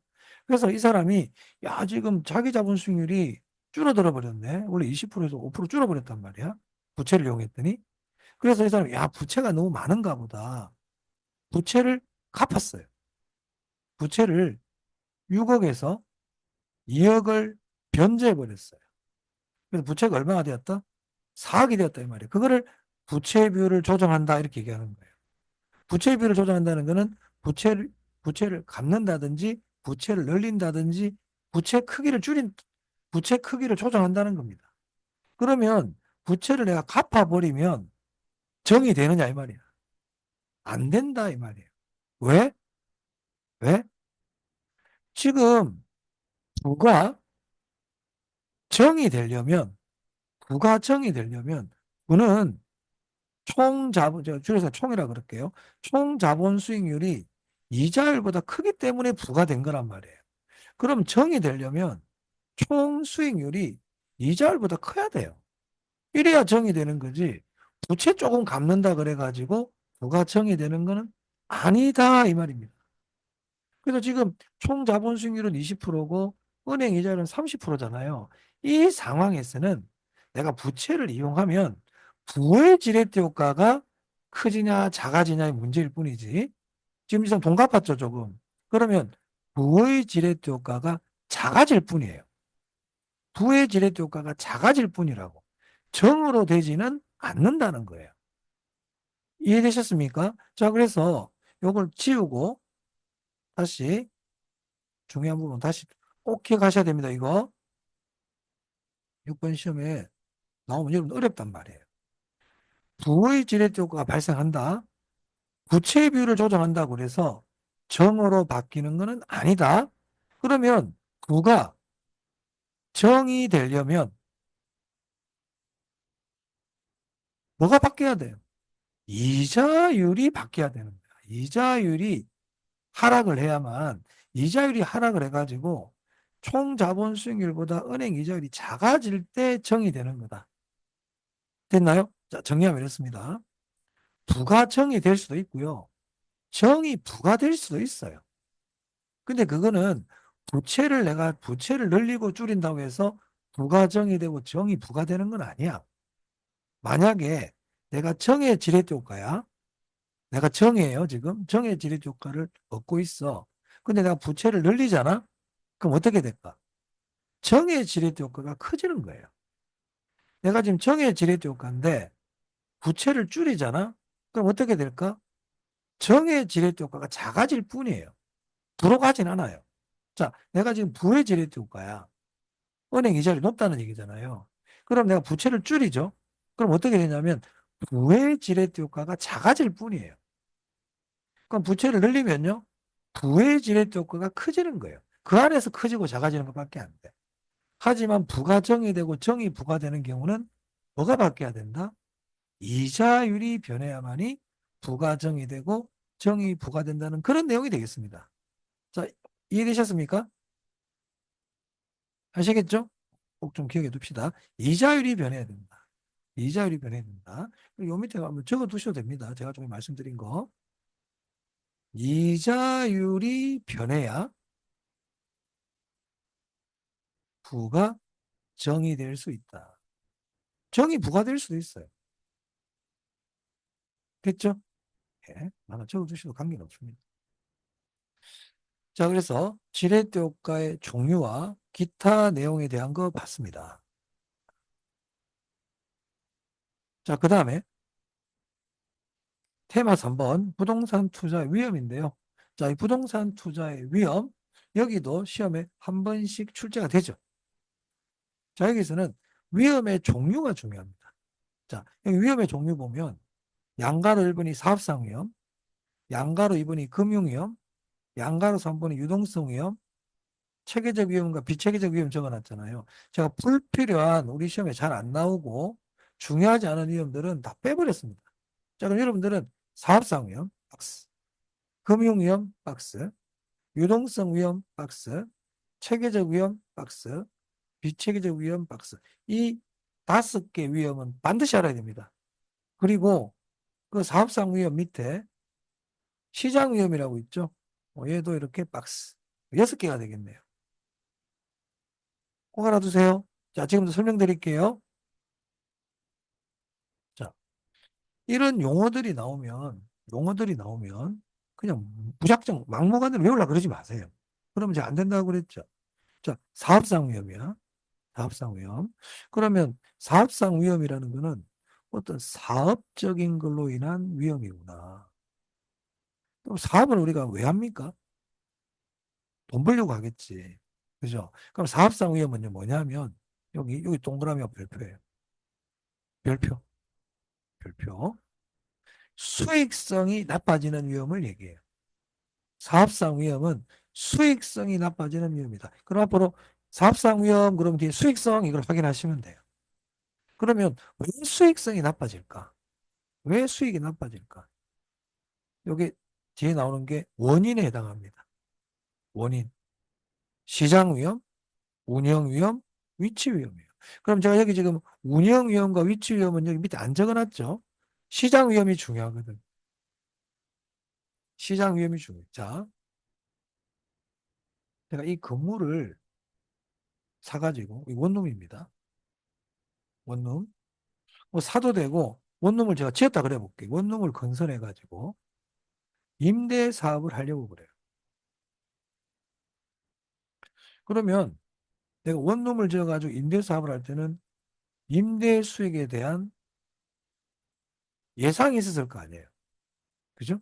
그래서 이 사람이 야 지금 자기 자본 수익률이 줄어들어 버렸네. 원래 20%에서 5% 줄어버렸단 말이야. 부채를 이용했더니. 그래서 이 사람이 야 부채가 너무 많은가 보다. 부채를 갚았어요. 부채를 6억에서 2억을 변제해 버렸어요. 그래서 부채가 얼마가 되었다? 4억이 되었다 이 말이에요. 그거를 부채 비율을 조정한다 이렇게 얘기하는 거예요. 부채 비율을 조정한다는 것은 부채를 갚는다든지 부채를 늘린다든지 부채 크기를 조정한다는 겁니다. 그러면 부채를 내가 갚아버리면 정이 되느냐 이 말이야. 안 된다 이 말이에요. 왜? 왜? 지금 부가 정이 되려면 부가 정이 되려면 부는 총 자본, 제가 줄여서 총이라 그럴게요. 총 자본 수익률이 이자율보다 크기 때문에 부가 된 거란 말이에요. 그럼 정이 되려면 총 수익률이 이자율보다 커야 돼요. 이래야 정이 되는 거지. 부채 조금 갚는다 그래가지고 부가 정이 되는 거는 아니다 이 말입니다. 그래서 지금 총 자본 수익률은 20%고 은행 이자율은 30%잖아요. 이 상황에서는 내가 부채를 이용하면 부의 지렛대 효과가 크지냐 작아지냐의 문제일 뿐이지. 지금 이 사람 돈 갚았죠 조금. 그러면 부의 지렛대 효과가 작아질 뿐이에요. 부의 지렛대 효과가 작아질 뿐이라고. 정으로 되지는 않는다는 거예요. 이해되셨습니까? 자, 그래서 요걸 지우고 다시 중요한 부분 다시 꼭 기억하셔야 됩니다. 이거 6번 시험에 나오면 여러분 어렵단 말이에요. 부의 지렛대 효과가 발생한다. 부채 비율을 조정한다고 그래서 정으로 바뀌는 것은 아니다. 그러면 부가 정이 되려면 뭐가 바뀌어야 돼요? 이자율이 바뀌어야 되는 거야. 이자율이 하락을 해야만 이자율이 하락을 해가지고 총 자본 수익률보다 은행 이자율이 작아질 때 정이 되는 거다. 됐나요? 자, 정리하면 이렇습니다. 부가정이 될 수도 있고요. 정이 부가될 수도 있어요. 근데 그거는 내가 부채를 늘리고 줄인다고 해서 부가정이 되고 정이 부가되는 건 아니야. 만약에 내가 정의 지렛대 효과야. 내가 정의예요, 지금. 정의 지렛대 효과를 얻고 있어. 근데 내가 부채를 늘리잖아? 그럼 어떻게 될까? 정의 지렛대 효과가 커지는 거예요. 내가 지금 정의 지렛대 효과인데 부채를 줄이잖아? 그럼 어떻게 될까? 정의 지렛대 효과가 작아질 뿐이에요. 들어가진 않아요. 자, 내가 지금 부의 지렛대 효과야. 은행 이자율이 높다는 얘기잖아요. 그럼 내가 부채를 줄이죠. 그럼 어떻게 되냐면 부의 지렛대 효과가 작아질 뿐이에요. 그럼 부채를 늘리면요. 부의 지렛대 효과가 커지는 거예요. 그 안에서 커지고 작아지는 것밖에 안 돼. 하지만 부가 정이 되고 정이 부가되는 경우는 뭐가 바뀌어야 된다? 이자율이 변해야만이 부가 정이 되고 정이 부가된다는 그런 내용이 되겠습니다. 자, 이해되셨습니까? 아시겠죠? 꼭 좀 기억해 둡시다. 이자율이 변해야 된다. 이자율이 변해야 된다. 요 밑에 한번 적어 두셔도 됩니다. 제가 좀 말씀드린 거. 이자율이 변해야 부가 정이 될 수 있다. 정이 부가될 수도 있어요. 됐죠? 예, 하나 적어 두셔도 관계는 없습니다. 자, 그래서 지렛대 효과의 종류와 기타 내용에 대한 거 봤습니다. 자, 그 다음에 테마 3번 부동산 투자의 위험인데요. 자, 이 부동산 투자의 위험 여기도 시험에 한 번씩 출제가 되죠. 자, 여기서는 위험의 종류가 중요합니다. 자, 여기 위험의 종류 보면 양가로 1번이 사업상 위험, 양가로 2번이 금융 위험, 양가로 3번이 유동성 위험, 체계적 위험과 비체계적 위험 적어놨잖아요. 제가 불필요한 우리 시험에 잘 안 나오고 중요하지 않은 위험들은 다 빼버렸습니다. 자, 그럼 여러분들은 사업상 위험 박스, 금융 위험 박스, 유동성 위험 박스, 체계적 위험 박스, 비체계적 위험 박스. 이 5개 위험은 반드시 알아야 됩니다. 그리고 그 사업상 위험 밑에 시장 위험이라고 있죠. 얘도 이렇게 박스. 6개가 되겠네요. 꼭 알아두세요. 자, 지금부터 설명드릴게요. 자, 이런 용어들이 나오면 그냥 무작정 막무가내로 외우려고 그러지 마세요. 그러면 이제 안 된다고 그랬죠. 자, 사업상 위험이야. 사업상 위험. 그러면 사업상 위험이라는 거는 어떤 사업적인 걸로 인한 위험이구나. 그럼 사업을 우리가 왜 합니까? 돈 벌려고 하겠지. 그죠? 그럼 사업상 위험은 뭐냐면 여기 동그라미가 별표예요. 별표. 별표. 수익성이 나빠지는 위험을 얘기해요. 사업상 위험은 수익성이 나빠지는 위험이다. 그럼 앞으로 사업상 위험, 그럼 뒤에 수익성 이걸 확인하시면 돼요. 그러면 왜 수익성이 나빠질까? 왜 수익이 나빠질까? 여기 뒤에 나오는 게 원인에 해당합니다. 원인. 시장 위험, 운영 위험, 위치 위험이에요. 그럼 제가 여기 지금 운영 위험과 위치 위험은 여기 밑에 안 적어놨죠? 시장 위험이 중요하거든. 시장 위험이 중요해. 자, 제가 이 건물을 사가지고, 이 원룸입니다. 원룸. 뭐 사도 되고, 원룸을 제가 지었다 그래 볼게요. 원룸을 건설해가지고, 임대 사업을 하려고 그래요. 그러면 내가 원룸을 지어가지고 임대 사업을 할 때는 임대 수익에 대한 예상이 있었을 거 아니에요. 그죠?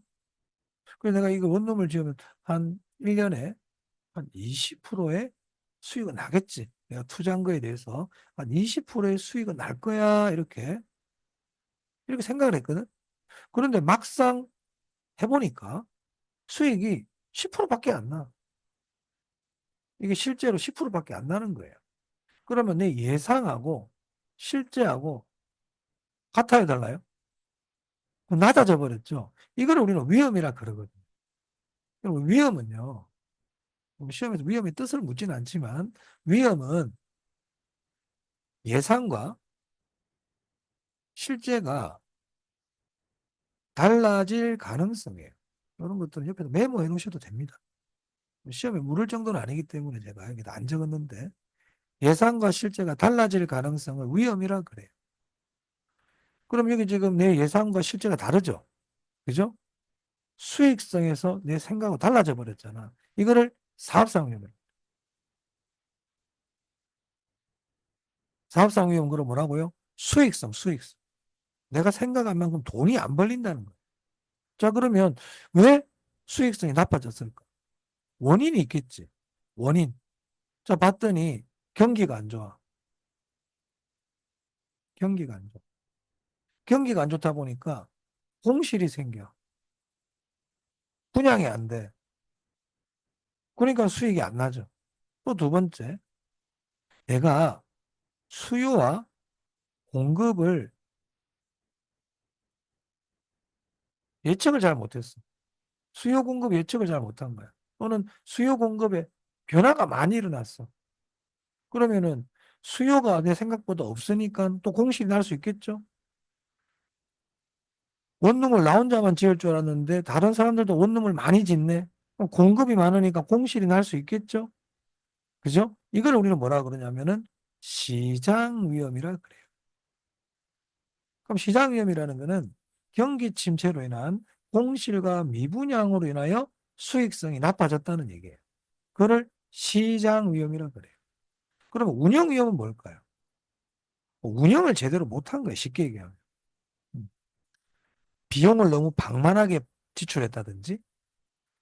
그래서 내가 이거 원룸을 지으면 한 1년에 한 20%의 수익은 나겠지. 내가 투자한 거에 대해서 한 20%의 수익은 날 거야. 이렇게 생각을 했거든. 그런데 막상 해보니까 수익이 10%밖에 안 나. 이게 실제로 10%밖에 안 나는 거예요. 그러면 내 예상하고 실제하고 같아요, 달라요? 낮아져 버렸죠. 이걸 우리는 위험이라 그러거든요. 그럼 위험은요. 시험에서 위험의 뜻을 묻지는 않지만 위험은 예상과 실제가 달라질 가능성이에요. 이런 것들은 옆에서 메모해 놓으셔도 됩니다. 시험에 물을 정도는 아니기 때문에 제가 여기다 안 적었는데 예상과 실제가 달라질 가능성을 위험이라 그래요. 그럼 여기 지금 내 예상과 실제가 다르죠? 그죠? 수익성에서 내 생각하고 달라져 버렸잖아. 이거를 사업상 위험을. 사업상 위험은 그럼 뭐라고요? 수익성, 수익성. 내가 생각한 만큼 돈이 안 벌린다는 거예요. 자, 그러면 왜 수익성이 나빠졌을까? 원인이 있겠지. 원인. 자, 봤더니 경기가 안 좋아. 경기가 안 좋아. 경기가 안 좋다 보니까 공실이 생겨. 분양이 안 돼. 그러니까 수익이 안 나죠. 또 두 번째, 내가 수요와 공급을 예측을 잘 못했어. 수요 공급 예측을 잘 못한 거야. 또는 수요 공급에 변화가 많이 일어났어. 그러면은 수요가 내 생각보다 없으니까 또 공실이 날 수 있겠죠? 원룸을 나 혼자만 지을 줄 알았는데 다른 사람들도 원룸을 많이 짓네. 그럼 공급이 많으니까 공실이 날 수 있겠죠? 그죠? 이걸 우리는 뭐라 그러냐면은 시장 위험이라 그래요. 그럼 시장 위험이라는 거는 경기 침체로 인한 공실과 미분양으로 인하여 수익성이 나빠졌다는 얘기예요. 그걸 시장 위험이라 그래요. 그러면 운영 위험은 뭘까요? 운영을 제대로 못한 거예요. 쉽게 얘기하면. 음. 비용을 너무 방만하게 지출했다든지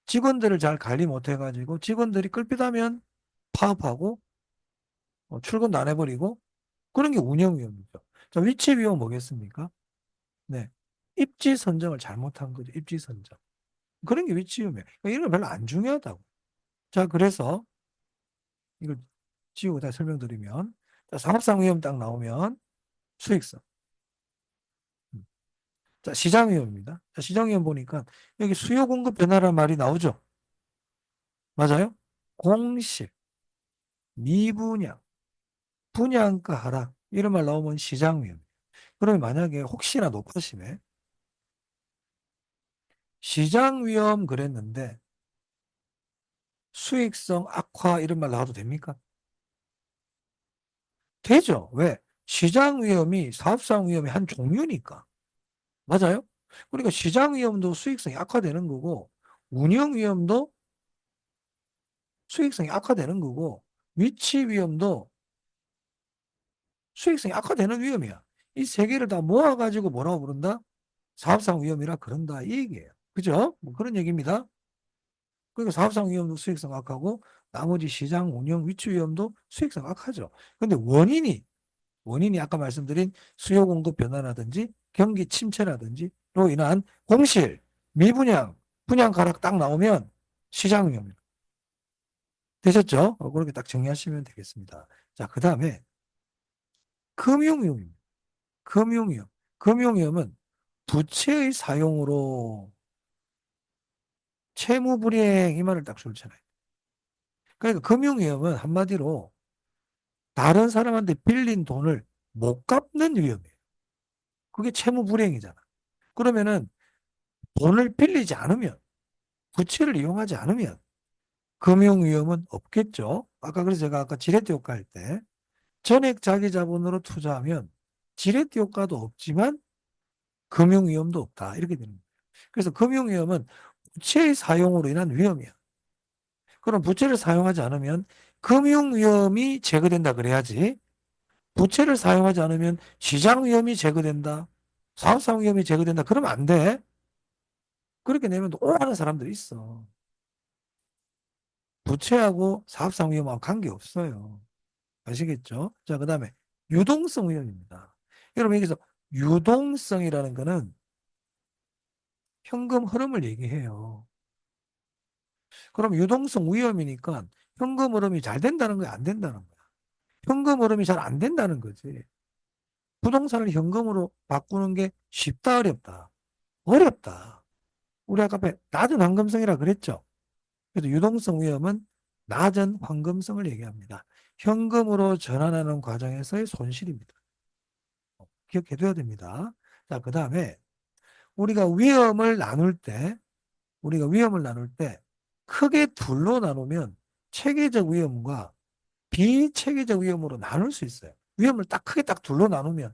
직원들을 잘 관리 못해가지고 직원들이 끌피다면 파업하고 출근도 안 해버리고 그런 게 운영 위험이죠. 자, 위치 위험 뭐겠습니까? 네. 입지 선정을 잘못한 거죠. 입지 선정. 그런 게 위치 위험이에요. 그러니까 이런 거 별로 안 중요하다고. 자, 그래서 이걸 지우고 다시 설명드리면 자, 사업상 위험 딱 나오면 수익성. 자, 시장 위험입니다. 자, 시장 위험 보니까 여기 수요 공급 변화라는 말이 나오죠. 맞아요? 공실, 미분양, 분양가 하락 이런 말 나오면 시장 위험. 그러면 만약에 혹시나 높으시면 시장 위험 그랬는데 수익성 악화 이런 말 나와도 됩니까? 되죠. 왜? 시장 위험이 사업상 위험의 한 종류니까. 맞아요? 그러니까 시장 위험도 수익성이 악화되는 거고 운영 위험도 수익성이 악화되는 거고 위치 위험도 수익성이 악화되는 위험이야. 이 세 개를 다 모아가지고 뭐라고 부른다? 사업상 위험이라 그런다 이 얘기예요. 그죠? 뭐 그런 얘기입니다. 그러니까 사업상 위험도 수익성 악화고 나머지 시장 운영 위치 위험도 수익성 악화죠. 근데 원인이 아까 말씀드린 수요 공급 변화라든지 경기 침체라든지로 인한 공실, 미분양, 분양 가락 딱 나오면 시장 위험입니다. 되셨죠? 그렇게 딱 정리하시면 되겠습니다. 자, 그 다음에 금융위험입니다. 금융위험. 금융위험은 부채의 사용으로 채무불이행 이 말을 딱 줄잖아요. 그러니까 금융위험은 한마디로 다른 사람한테 빌린 돈을 못 갚는 위험이에요. 그게 채무불이행이잖아. 그러면은 돈을 빌리지 않으면 부채를 이용하지 않으면 금융위험은 없겠죠. 아까 그래서 제가 아까 지렛대 효과 할 때 전액 자기 자본으로 투자하면 지렛대 효과도 없지만 금융위험도 없다. 이렇게 되는 거예요. 그래서 금융위험은 부채의 사용으로 인한 위험이야. 그럼 부채를 사용하지 않으면 금융위험이 제거된다 그래야지. 부채를 사용하지 않으면 시장위험이 제거된다. 사업상 위험이 제거된다. 그러면 안 돼. 그렇게 내면 오하는 사람들이 있어. 부채하고 사업상 위험하고 관계없어요. 아시겠죠? 자, 그 다음에 유동성 위험입니다. 여러분 여기서 유동성이라는 거는 현금 흐름을 얘기해요. 그럼 유동성 위험이니까 현금 흐름이 잘 된다는 거야, 안 된다는 거야? 현금 흐름이 잘 안 된다는 거지. 부동산을 현금으로 바꾸는 게 쉽다, 어렵다? 어렵다. 우리 아까 앞에 낮은 황금성이라 그랬죠? 그래서 유동성 위험은 낮은 황금성을 얘기합니다. 현금으로 전환하는 과정에서의 손실입니다. 기억해둬야 됩니다. 자, 그 다음에 우리가 위험을 나눌 때 크게 둘로 나누면 체계적 위험과 비체계적 위험으로 나눌 수 있어요. 위험을 딱 크게 딱 둘로 나누면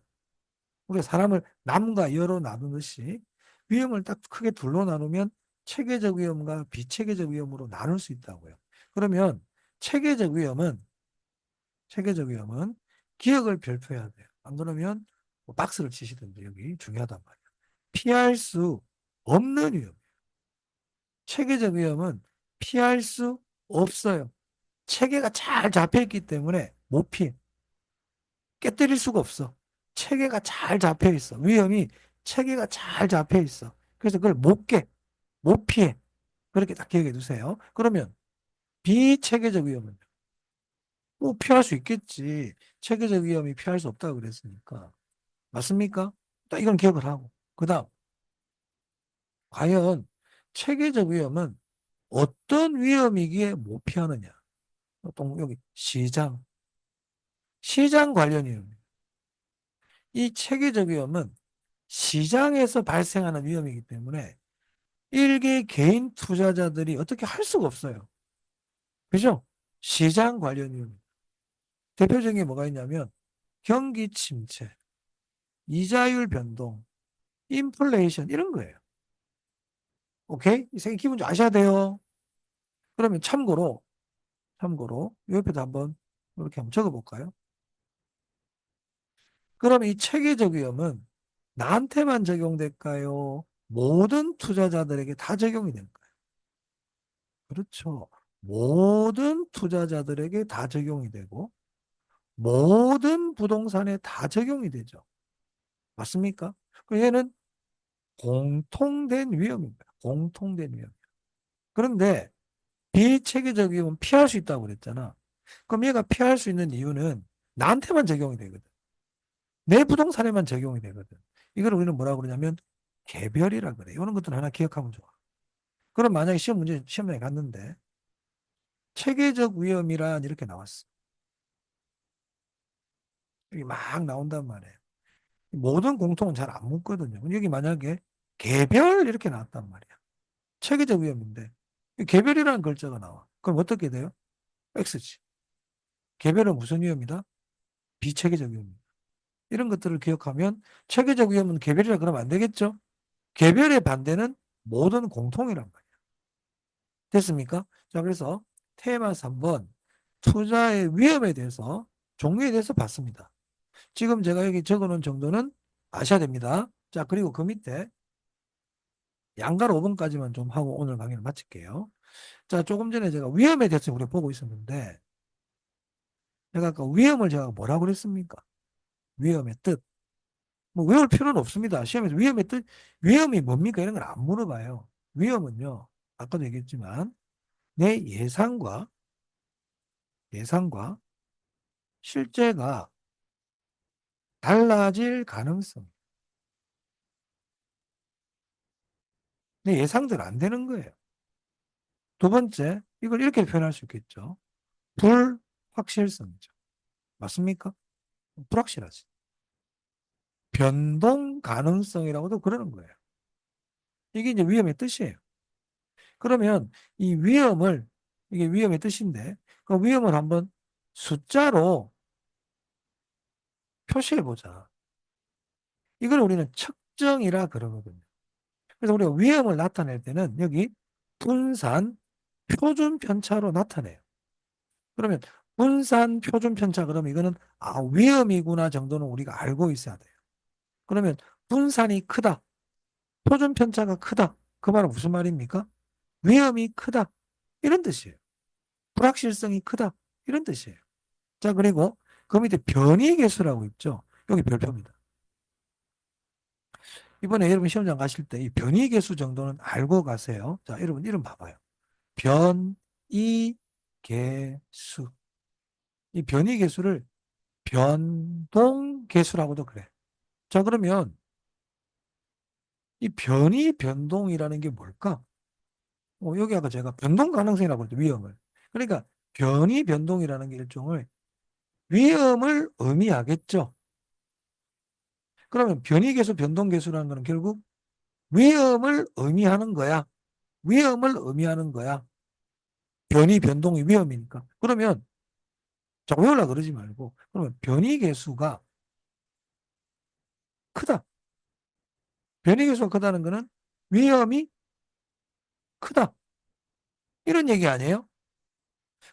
우리가 사람을 남과 여로 나누듯이 위험을 딱 크게 둘로 나누면 체계적 위험과 비체계적 위험으로 나눌 수 있다고요. 그러면 체계적 위험은 기억을 별표해야 돼요. 안 그러면 뭐 박스를 치시든지 여기 중요하단 말이에요. 피할 수 없는 위험. 체계적 위험은 피할 수 없어요. 체계가 잘 잡혀있기 때문에 못 피해. 깨뜨릴 수가 없어. 체계가 잘 잡혀있어. 위험이 체계가 잘 잡혀있어. 그래서 그걸 못 깨, 못 피해. 그렇게 딱 기억해 두세요. 그러면 비체계적 위험은 뭐 피할 수 있겠지. 체계적 위험이 피할 수 없다고 그랬으니까. 맞습니까? 딱 이건 기억을 하고. 그 다음, 과연 체계적 위험은 어떤 위험이기에 못 피하느냐? 또 여기 시장 관련 위험. 이 체계적 위험은 시장에서 발생하는 위험이기 때문에 일개 개인 투자자들이 어떻게 할 수가 없어요. 그죠? 시장 관련 위험. 대표적인 게 뭐가 있냐면 경기 침체, 이자율 변동, 인플레이션 이런 거예요. 오케이? 이 세 기본 좀 아셔야 돼요. 그러면 참고로 옆에도 한번 이렇게 한번 적어볼까요? 그럼 이 체계적 위험은 나한테만 적용될까요? 모든 투자자들에게 다 적용이 될까요? 그렇죠. 모든 투자자들에게 다 적용이 되고 모든 부동산에 다 적용이 되죠. 맞습니까? 얘는 공통된 위험입니다. 공통된 위험. 그런데 비체계적 위험은 피할 수 있다고 그랬잖아. 그럼 얘가 피할 수 있는 이유는 나한테만 적용이 되거든. 내 부동산에만 적용이 되거든. 이걸 우리는 뭐라고 그러냐면 개별이라 그래. 이런 것들 하나 기억하면 좋아. 그럼 만약에 시험장에 갔는데 체계적 위험이란 이렇게 나왔어. 여기 막 나온단 말이에요. 모든 공통은 잘 안 묻거든요. 여기 만약에 개별 이렇게 나왔단 말이야. 체계적 위험인데 개별이라는 글자가 나와. 그럼 어떻게 돼요? X지. 개별은 무슨 위험이다? 비체계적 위험이다. 이런 것들을 기억하면 체계적 위험은 개별이라 그러면 안 되겠죠? 개별의 반대는 모든 공통이란 말이야. 됐습니까? 자, 그래서 테마 3번 투자의 위험에 대해서 종류에 대해서 봤습니다. 지금 제가 여기 적어놓은 정도는 아셔야 됩니다. 자, 그리고 그 밑에 양가로 5번까지만 좀 하고 오늘 강의를 마칠게요. 자, 조금 전에 제가 위험에 대해서 우리 보고 있었는데 제가 아까 위험을 제가 뭐라고 그랬습니까? 위험의 뜻. 뭐 외울 필요는 없습니다. 시험에서 위험의 뜻, 위험이 뭡니까? 이런 걸 안 물어봐요. 위험은요, 아까도 얘기했지만 내 예상과 실제가 달라질 가능성. 내 예상대로 안 되는 거예요. 두 번째, 이걸 이렇게 표현할 수 있겠죠. 불확실성이죠. 맞습니까? 불확실하지. 변동 가능성이라고도 그러는 거예요. 이게 이제 위험의 뜻이에요. 그러면 이 위험을, 이게 위험의 뜻인데, 그 위험을 한번 숫자로 표시해보자. 이걸 우리는 측정이라 그러거든요. 그래서 우리가 위험을 나타낼 때는 여기 분산 표준 편차로 나타내요. 그러면 분산 표준 편차 그러면 이거는 위험이구나 정도는 우리가 알고 있어야 돼요. 그러면 분산이 크다. 표준 편차가 크다. 그 말은 무슨 말입니까? 위험이 크다. 이런 뜻이에요. 불확실성이 크다. 이런 뜻이에요. 자, 그리고 그 밑에 변이 계수라고 있죠. 여기 별표입니다. 이번에 여러분 시험장 가실 때 이 변이 계수 정도는 알고 가세요. 자, 여러분 이름 봐봐요. 변이 계수. 이 변이 계수를 변동 계수라고도 그래. 자, 그러면 이 변이 변동이라는 게 뭘까? 여기 아까 제가 변동 가능성이라고 했죠. 위험을. 그러니까 변이 변동이라는 게 일종의 위험을 의미하겠죠. 그러면 변이 계수, 변동 계수라는 거는 결국 위험을 의미하는 거야. 위험을 의미하는 거야. 변이, 변동이 위험이니까. 그러면 자, 외우려 그러지 말고 그러면 변이 계수가 크다. 변이 계수가 크다는 거는 위험이 크다. 이런 얘기 아니에요?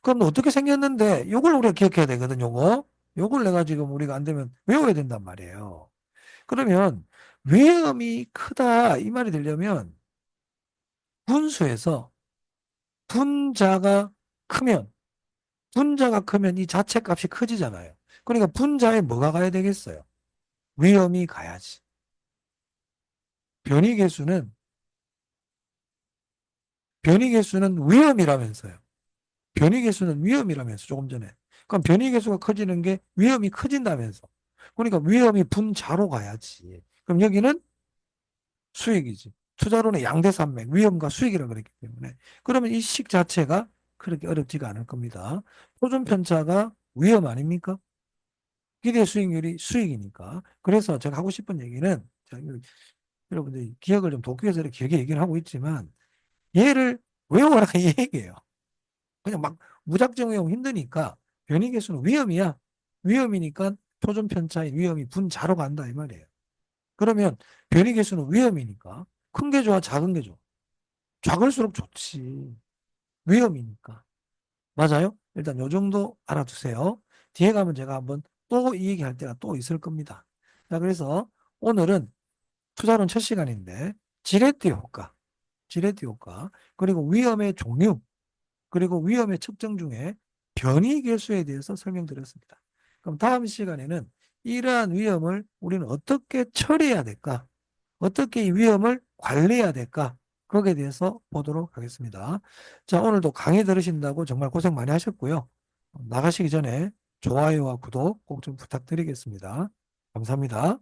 그럼 어떻게 생겼는데 요걸 우리가 기억해야 되거든, 요거. 요걸 내가 지금 우리가 안 되면 외워야 된단 말이에요. 그러면 위험이 크다 이 말이 되려면 분수에서 분자가 크면 분자가 크면 이 자체 값이 커지잖아요. 그러니까 분자에 뭐가 가야 되겠어요? 위험이 가야지. 변이 계수는 변이 계수는 위험이라면서요. 변이 계수는 위험이라면서 조금 전에. 그럼 변이 계수가 커지는 게 위험이 커진다면서. 그러니까 위험이 분자로 가야지. 그럼 여기는 수익이지. 투자론의 양대산맥, 위험과 수익이라고 그랬기 때문에. 그러면 이 식 자체가 그렇게 어렵지가 않을 겁니다. 표준 편차가 위험 아닙니까? 기대 수익률이 수익이니까. 그래서 제가 하고 싶은 얘기는, 자, 여러분들 기억을 좀 돕기 위해서 이렇게 길게 얘기를 하고 있지만, 얘를 외워라 이 얘기예요. 그냥 막 무작정 외우면 힘드니까 변이 계수는 위험이야. 위험이니까 표준 편차인 위험이 분자로 간다 이 말이에요. 그러면 변이 계수는 위험이니까 큰 게 좋아, 작은 게 좋아? 작을수록 좋지. 위험이니까. 맞아요? 일단 요 정도 알아두세요. 뒤에 가면 제가 한번 또 이 얘기 할 때가 또 있을 겁니다. 자, 그래서 오늘은 투자론 첫 시간인데 지레트 효과, 지레트 효과, 그리고 위험의 종류, 그리고 위험의 측정 중에 변이 계수에 대해서 설명드렸습니다. 그럼 다음 시간에는 이러한 위험을 우리는 어떻게 처리해야 될까? 어떻게 이 위험을 관리해야 될까? 거기에 대해서 보도록 하겠습니다. 자, 오늘도 강의 들으신다고 정말 고생 많이 하셨고요. 나가시기 전에 좋아요와 구독 꼭 좀 부탁드리겠습니다. 감사합니다.